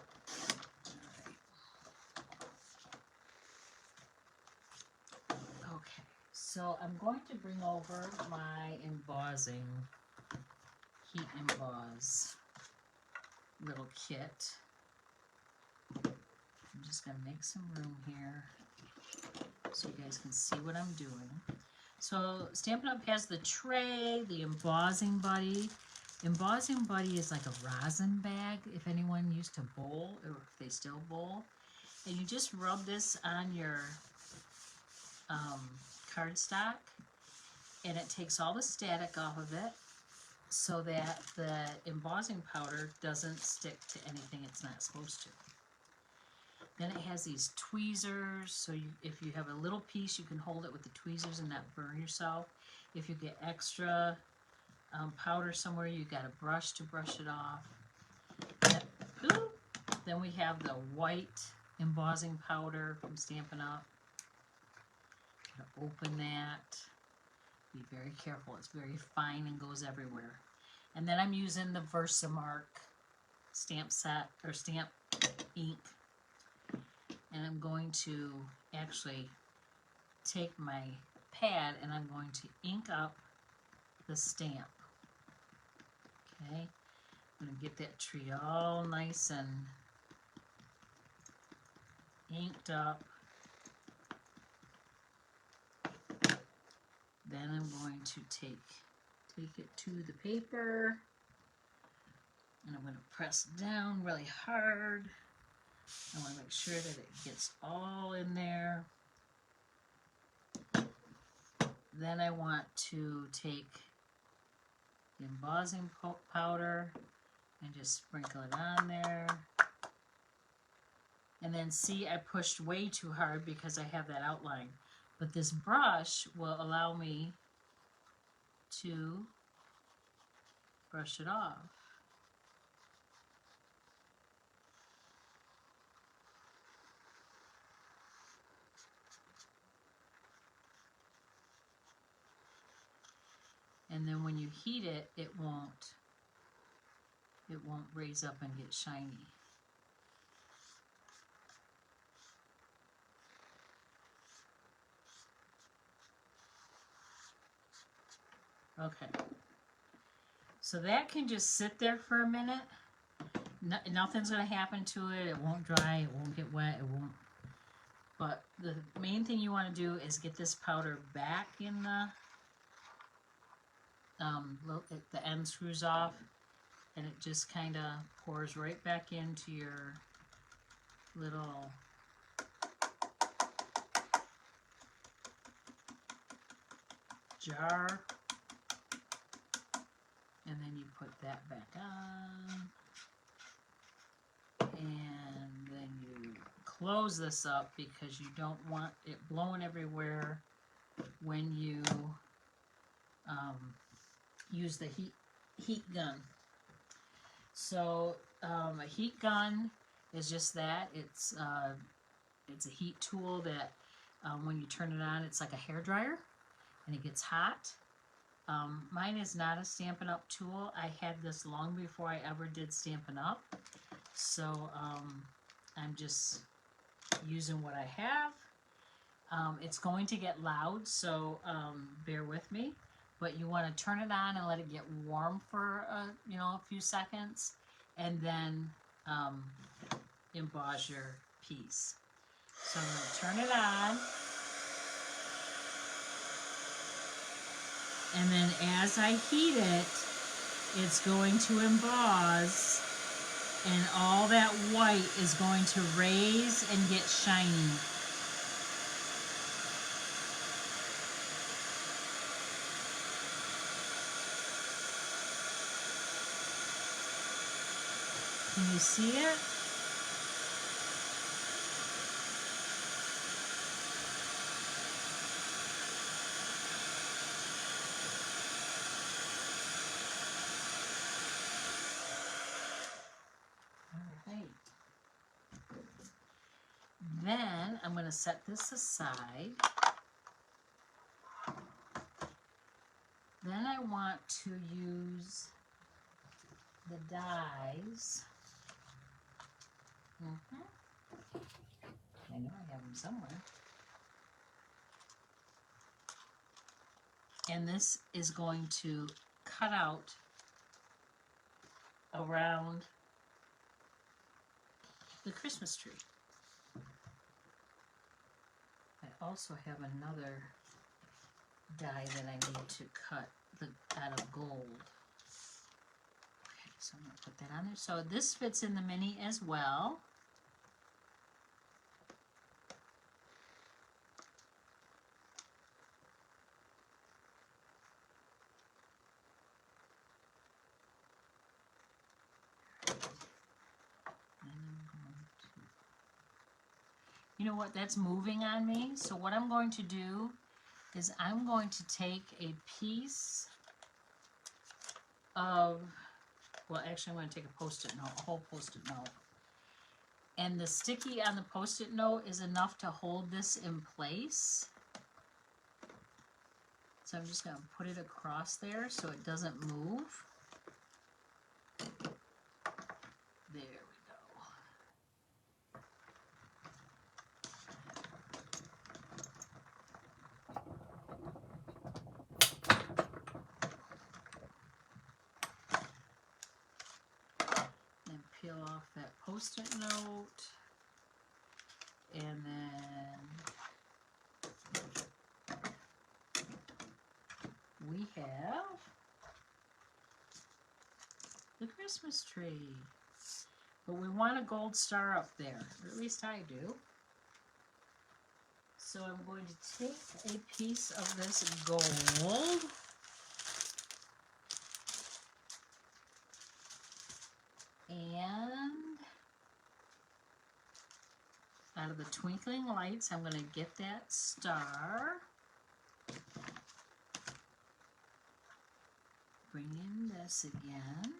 right. Okay, so I'm going to bring over my embossing, heat emboss little kit. I'm just going to make some room here so you guys can see what I'm doing. So Stampin' Up! Has the tray, the embossing buddy. Embossing buddy is like a rosin bag, if anyone used to bowl, or if they still bowl. And you just rub this on your cardstock, and it takes all the static off of it so that the embossing powder doesn't stick to anything it's not supposed to. Then it has these tweezers, so if you have a little piece, you can hold it with the tweezers and not burn yourself. If you get extra powder somewhere, you got a brush to brush it off. Then we have the white embossing powder from Stampin' Up. Open that. Be very careful. It's very fine and goes everywhere. And then I'm using the Versamark stamp set or stamp ink. And I'm going to actually take my pad and I'm going to ink up the stamp. Okay, I'm going to get that tree all nice and inked up. Then I'm going to take it to the paper and I'm going to press down really hard. I want to make sure that it gets all in there. Then I want to take the embossing powder and just sprinkle it on there. And then see, I pushed way too hard because I have that outline. But this brush will allow me to brush it off. And then when you heat it, it won't raise up and get shiny. Okay. So that can just sit there for a minute. Nothing's going to happen to it. It won't dry. It won't get wet. It won't. But the main thing you want to do is get this powder back in the end screws off, and it just kind of pours right back into your little jar, and then you put that back on, and then you close this up because you don't want it blowing everywhere when you use the heat gun. So a heat gun is just that. It's a heat tool that when you turn it on, it's like a hair dryer, and it gets hot. Mine is not a Stampin' Up! Tool. I had this long before I ever did Stampin' Up! So I'm just using what I have. It's going to get loud, so bear with me. But you want to turn it on and let it get warm for a few seconds, and then emboss your piece. So I'm going to turn it on, and then as I heat it, it's going to emboss, and all that white is going to raise and get shiny. Can you see it? Alright. Then I'm going to set this aside. Then I want to use the dies. I know I have them somewhere. And this is going to cut out around the Christmas tree. I also have another die that I need to cut out of gold. Okay, so I'm going to put that on there. So this fits in the mini as well. You know what, that's moving on me. So what I'm going to do is I'm going to take a piece of, well actually I'm going to take a Post-it note, a whole Post-it note. And the sticky on the Post-it note is enough to hold this in place. So I'm just going to put it across there so it doesn't move. There we go. And peel off that Post-it note. And then we have the Christmas tree. But we want a gold star up there, or at least I do. So I'm going to take a piece of this gold and out of the twinkling lights, I'm going to get that star. Bring in this again.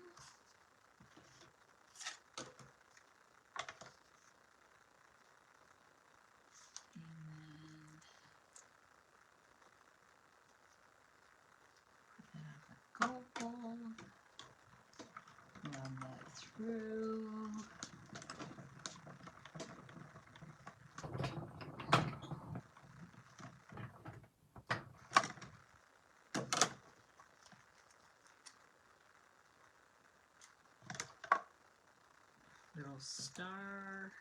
Gold, run that through. Little star.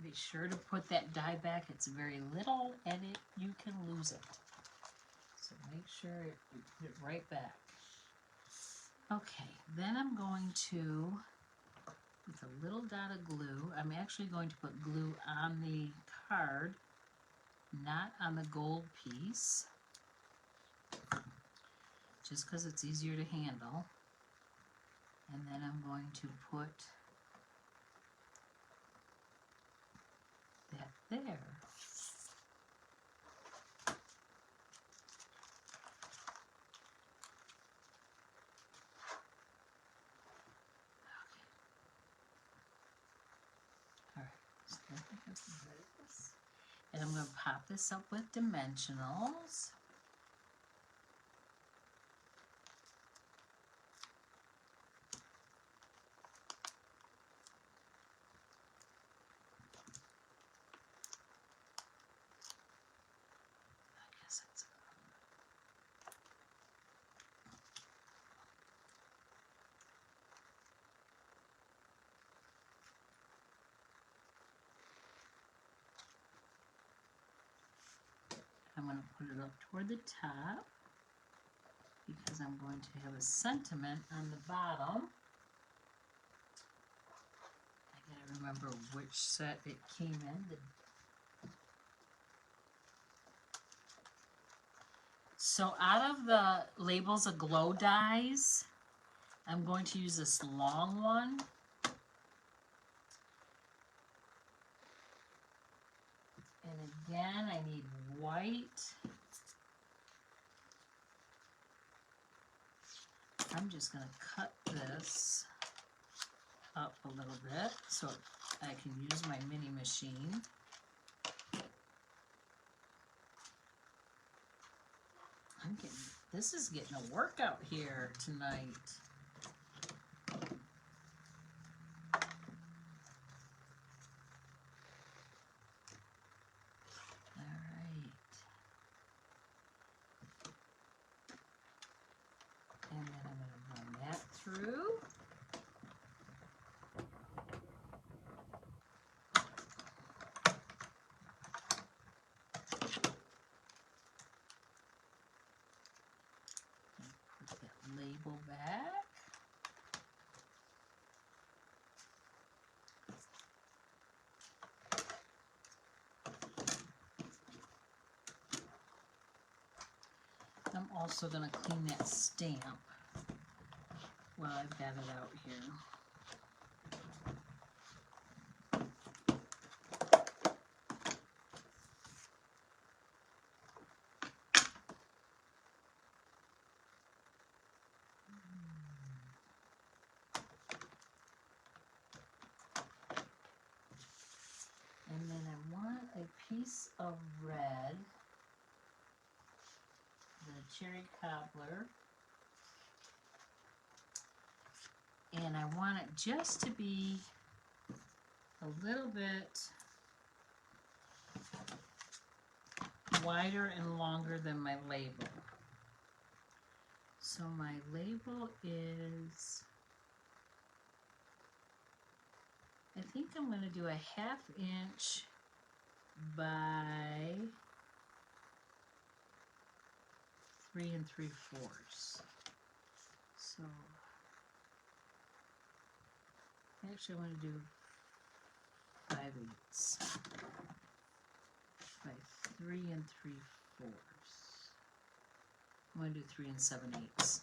Be sure to put that die back. It's very little and you can lose it. So make sure you put it right back. Okay, then I'm going to, with a little dot of glue, I'm actually going to put glue on the card not on the gold piece, just because it's easier to handle. And then I'm going to put that there. Alright, so I think I can write this. And I'm going to pop this up with dimensionals. I guess that's I'm going to put it up toward the top because I'm going to have a sentiment on the bottom. I gotta remember which set it came in. So out of the Labels of Glow dies, I'm going to use this long one. And again, I need white. I'm just going to cut this up a little bit so I can use my mini machine. This is getting a workout here tonight. And then I'm going to run that through. And put that label back. I'm also going to clean that stamp while I've got it out here. And then I want a piece of red, the cherry cobbler, and I want it just to be a little bit wider and longer than my label. So my label is, I think I'm going to do a 1/2 inch by 3 3/4. So actually I want to do 5/8 by 3 3/4. I'm going to do 3 7/8.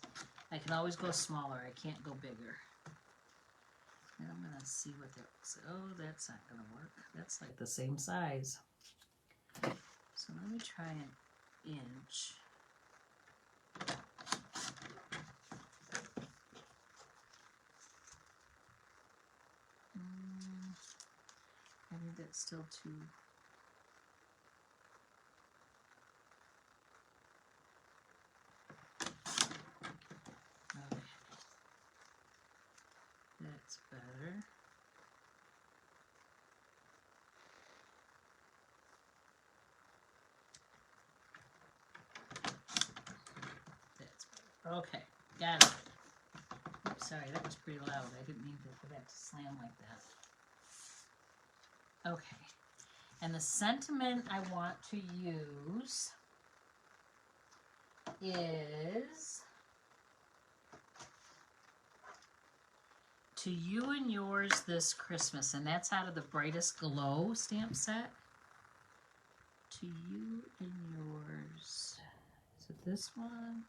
I can always go smaller. I can't go bigger. And I'm going to see what that looks like. Oh, that's not going to work. That's like the same size. So let me try an inch. I think that's still too... Okay. That's better. That's better. Okay, got it. Oops, sorry, that was pretty loud. I didn't mean for that to slam like that. Okay. And the sentiment I want to use is to you and yours this Christmas, and that's out of the Brightest Glow stamp set. to you and yours. Is it this one?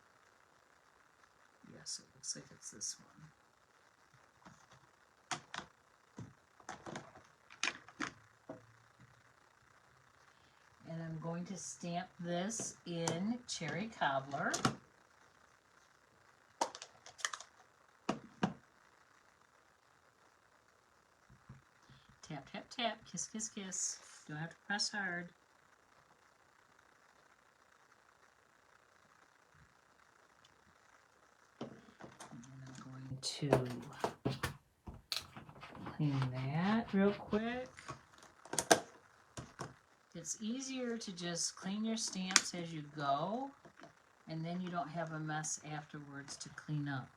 Yes, it looks like it's this one. And I'm going to stamp this in cherry cobbler. Tap, tap, tap, kiss, kiss, kiss. Don't have to press hard. And I'm going to clean that real quick. It's easier to just clean your stamps as you go, and then you don't have a mess afterwards to clean up.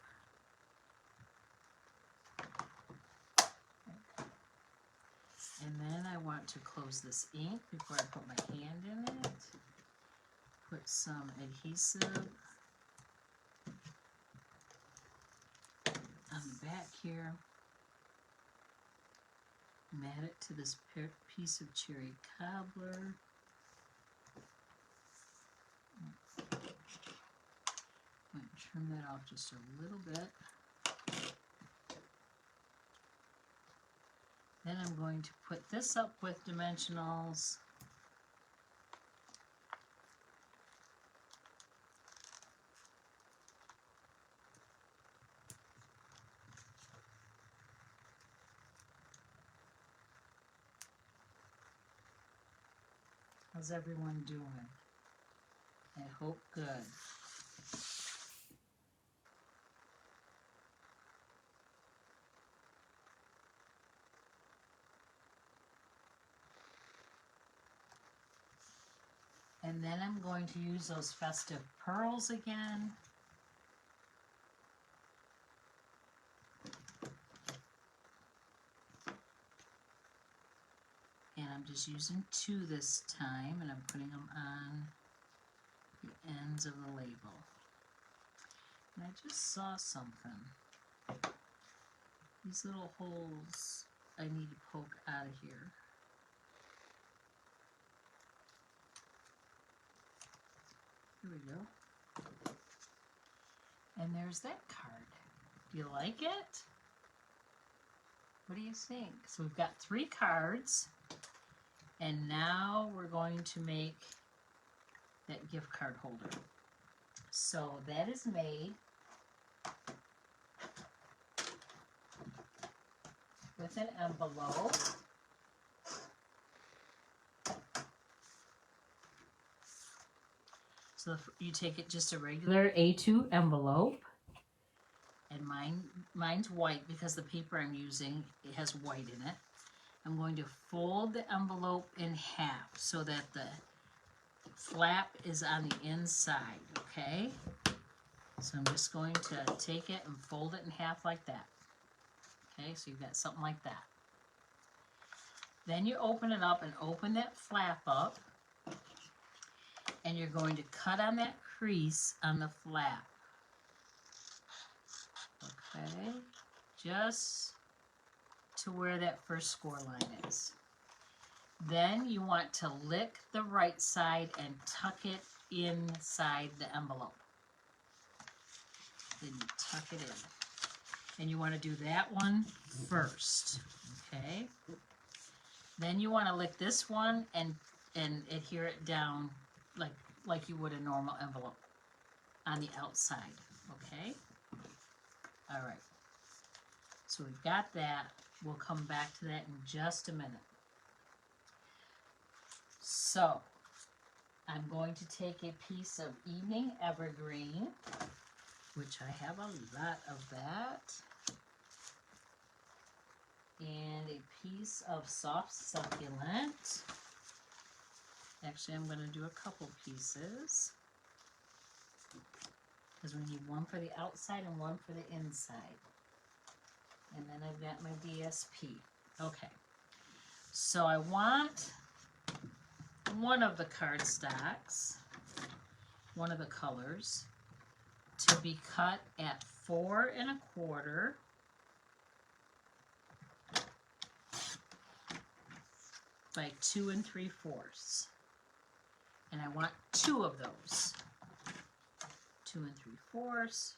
And then I want to close this ink before I put my hand in it. Put some adhesive on the back here. Mat it to this piece of cherry cobbler. I'm going to trim that off just a little bit. Then I'm going to put this up with dimensionals. How's everyone doing? I hope good. And then I'm going to use those festive pearls again. And I'm just using 2 this time, and I'm putting them on the ends of the label. And I just saw something. These little holes I need to poke out of here. Here we go. And there's that card. Do you like it? What do you think? So we've got 3 cards, and now we're going to make that gift card holder. So that is made with an envelope. So you take it just a regular A2 envelope, and mine's white because the paper I'm using, it has white in it. I'm going to fold the envelope in half so that the flap is on the inside, okay? So I'm just going to take it and fold it in half like that. Okay, so you've got something like that. Then you open it up and open that flap up, and you're going to cut on that crease on the flap. Okay, just to where that first score line is. Then you want to lick the right side and tuck it inside the envelope. Then you tuck it in. And you want to do that one first, okay? Then you want to lick this one and adhere it down like you would a normal envelope on the outside, okay? All right. So we've got that. We'll come back to that in just a minute. So I'm going to take a piece of evening evergreen, which I have a lot of that, and a piece of soft succulent. Actually, I'm going to do a couple pieces because we need one for the outside and one for the inside. And then I've got my DSP. Okay, so I want one of the cardstocks, one of the colors, to be cut at 4 1/4 by 2 3/4. And I want 2 of those. 2 3/4.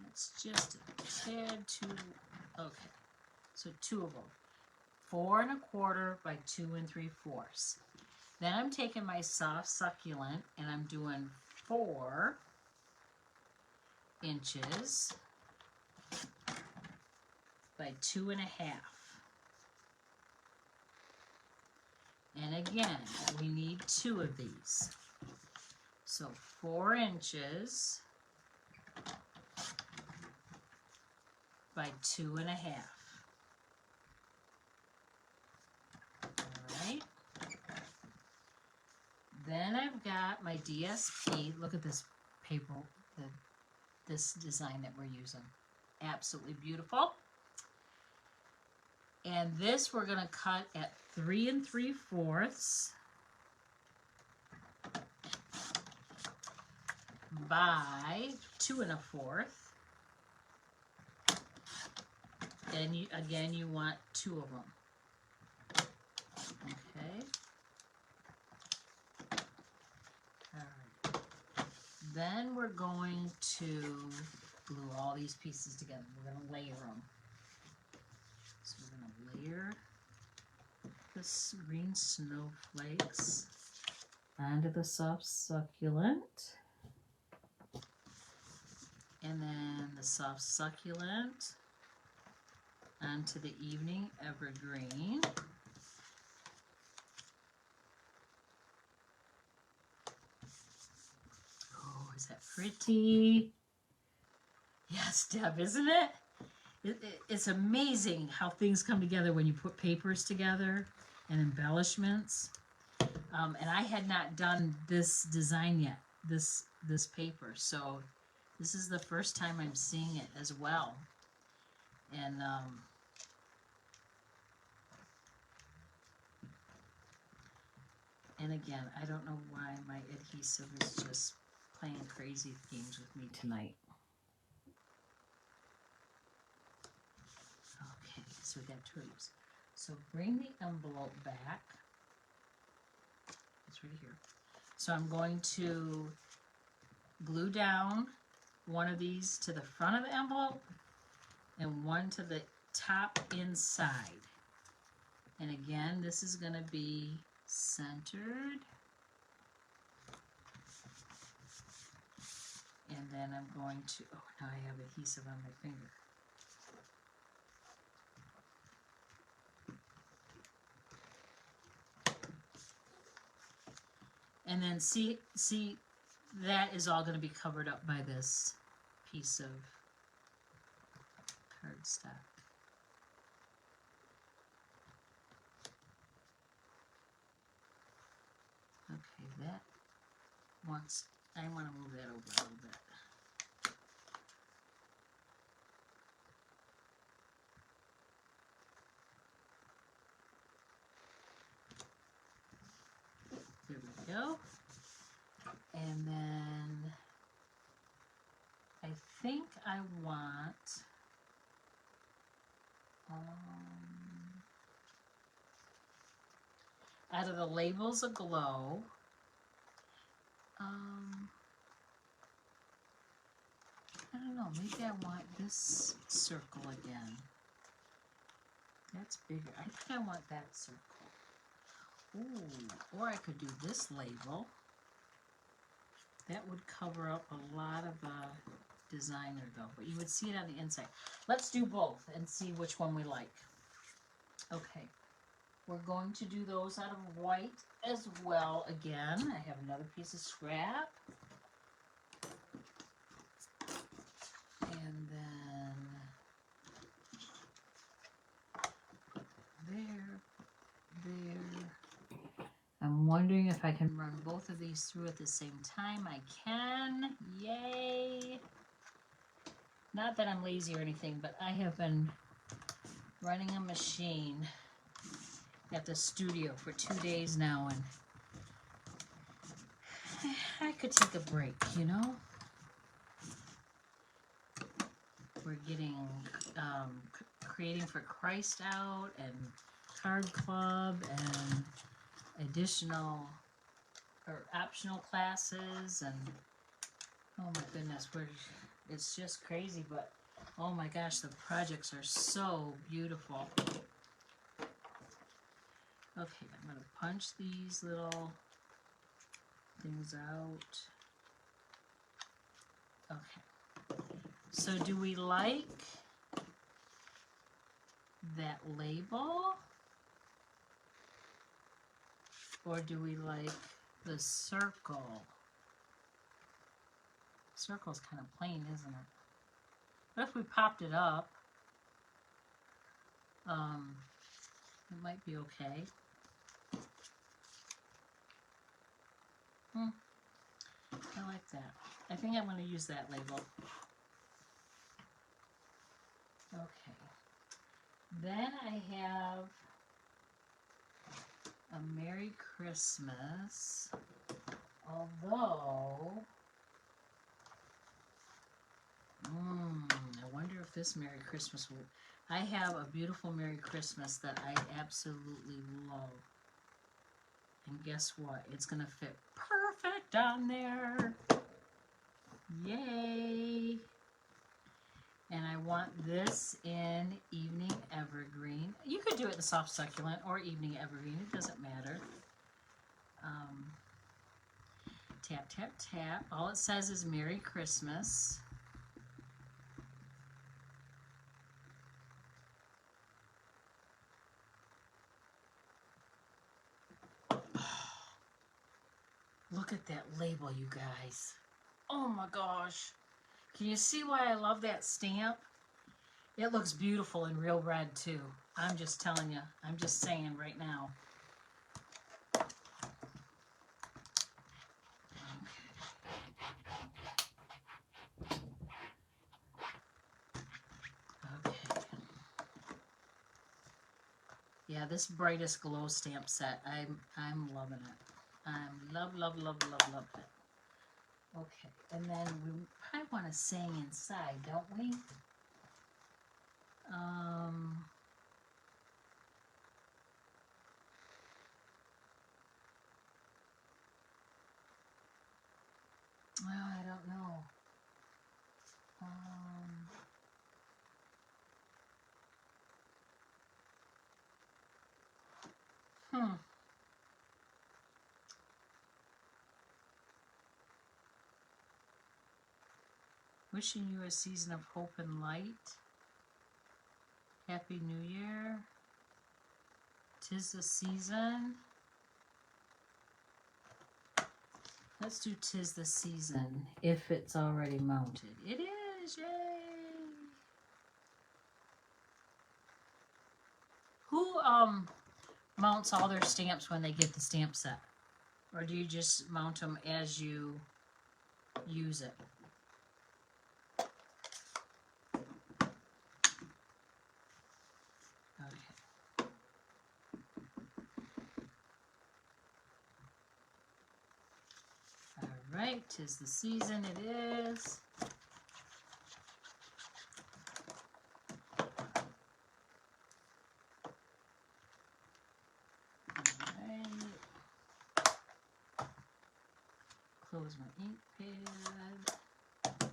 That's just a tad too, okay. So 2 of them. 4 1/4 by 2 3/4. Then I'm taking my soft succulent and I'm doing 4 inches by 2 1/2. And again, we need 2 of these. So 4 inches by 2 1/2. All right. Then I've got my DSP. Look at this paper, this design that we're using. Absolutely beautiful. And this we're going to cut at 3 3/4 by 2 1/4. And again, you want 2 of them. Okay. All right. Then we're going to glue all these pieces together. We're going to layer them. So we're going to layer the green snowflakes onto the soft succulent. And then the soft succulent onto the evening evergreen. Oh, is that pretty? Yes, Deb, isn't it? It's amazing how things come together when you put papers together and embellishments. And I had not done this design yet, this paper. So this is the first time I'm seeing it as well. And again, I don't know why my adhesive is just playing crazy games with me tonight. Okay, so we got 2 of these. So bring the envelope back. It's right here. So I'm going to glue down one of these to the front of the envelope and one to the top inside. And again, this is going to be centered. And then I'm going to, oh, now I have adhesive on my finger. And then see, that is all going to be covered up by this piece of cardstock. Okay, that wants, I want to move that over a little bit. There we go. And then I think I want out of the Labels Aglow, I don't know, maybe I want this circle again. That's bigger. I think I want that circle. Ooh, or I could do this label. That would cover up a lot of designer though, but you would see it on the inside. Let's do both and see which one we like. Okay, we're going to do those out of white as well again. I have another piece of scrap. And then there. I'm wondering if I can run both of these through at the same time. I can. Yay! Not that I'm lazy or anything, but I have been running a machine at the studio for 2 days now, and I could take a break, you know? We're getting Creating for Christ out, and Card Club, and additional or optional classes, and oh my goodness, it's just crazy, but oh my gosh, the projects are so beautiful. Okay, I'm going to punch these little things out. Okay, so do we like that label, or do we like the circle? Circle's kind of plain, isn't it? But if we popped it up, it might be okay. I like that. I think I'm going to use that label. Okay. Then I have a Merry Christmas, although, I wonder if this Merry Christmas will, I have a beautiful Merry Christmas that I absolutely love. And guess what? It's going to fit perfect on there. Yay! And I want this in Evening Evergreen. You could do it in Soft Succulent or Evening Evergreen. It doesn't matter. Tap, tap, tap. All it says is Merry Christmas. Look at that label, you guys. Oh my gosh. Can you see why I love that stamp? It looks beautiful in real red too. I'm just telling you. I'm just saying right now. Okay. Yeah, this brightest glow stamp set, I'm loving it. I'm love it. Okay, and then we probably want to sing inside, don't we? Well, I don't know. Wishing you a season of hope and light. Happy New Year. 'Tis the season. Let's do 'Tis the season if it's already mounted. It is, yay! Who mounts all their stamps when they get the stamp set? Or do you just mount them as you use it? Okay. All right, 'tis the season, it is. Close my ink pad.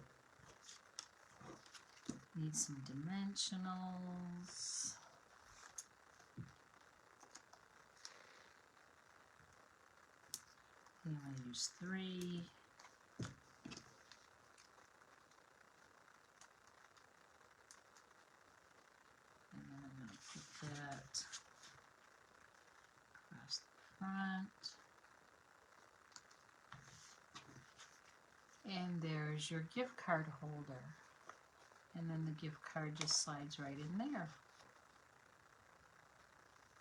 Need some dimensionals. I'm going to use 3. And then I'm going to put that across the front. And there's your gift card holder. And then the gift card just slides right in there.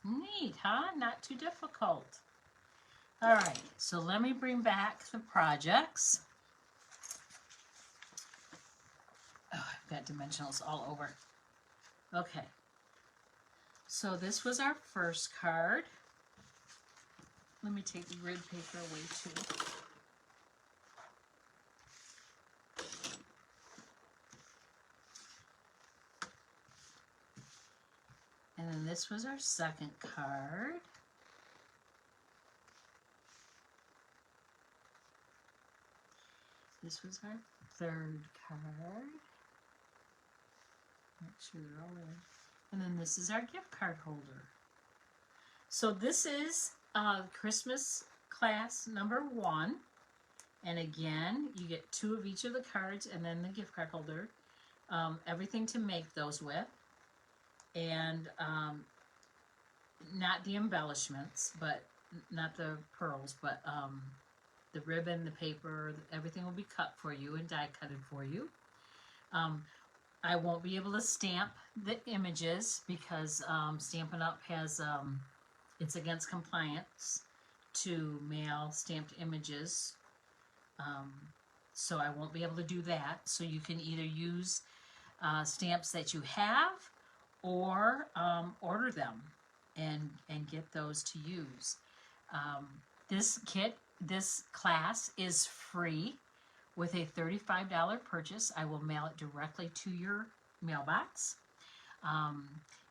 Neat, huh? Not too difficult. All right, so let me bring back the projects. Oh, I've got dimensionals all over. Okay, so this was our first card. Let me take the grid paper away too. And then this was our second card. this was our third card. Make sure they're all in. And then this is our gift card holder. So this is Christmas class number 1. And again, you get 2 of each of the cards and then the gift card holder. Everything to make those with. And not the embellishments, but not the pearls, but the ribbon, the paper, everything will be cut for you and die cutted for you. I won't be able to stamp the images because Stampin' Up! Has, it's against compliance to mail stamped images. So I won't be able to do that. So you can either use stamps that you have or order them and get those to use. This class is free with a $35 purchase. I will mail it directly to your mailbox.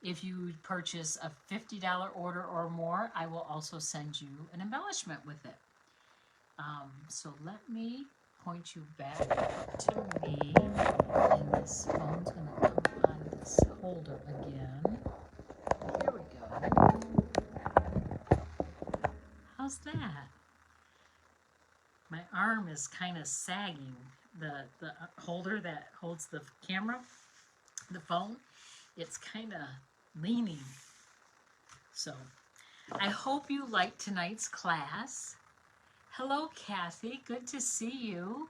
If you purchase a $50 order or more, I will also send you an embellishment with it. So let me point you back to me, and this phone's going to come out of this holder again. Here we go. How's that? My arm is kind of sagging. The holder that holds the camera, the phone, it's kind of leaning. So I hope you liked tonight's class. Hello, Kathy. Good to see you.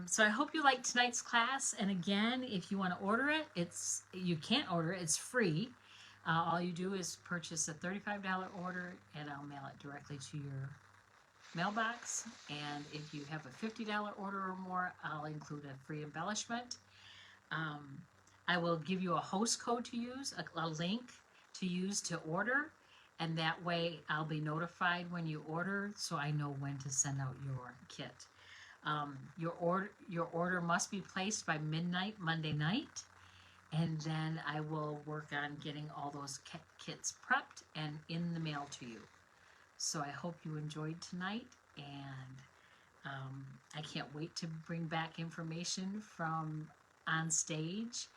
So I hope you liked tonight's class. And again, if you want to order it, you can't order it. It's free. All you do is purchase a $35 order, and I'll mail it directly to your mailbox. And if you have a $50 order or more, I'll include a free embellishment. I will give you a host code to use, a link to use to order. And that way I'll be notified when you order, so I know when to send out your kit. Your order must be placed by midnight Monday night, and then I will work on getting all those kits prepped and in the mail to you. So I hope you enjoyed tonight, and I can't wait to bring back information from on stage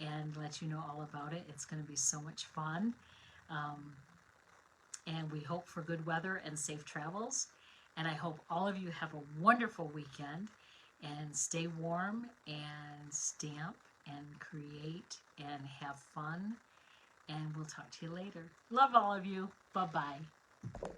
and let you know all about it. It's going to be so much fun. And we hope for good weather and safe travels. And I hope all of you have a wonderful weekend, and stay warm and stamp and create and have fun. And we'll talk to you later. Love all of you. Bye-bye.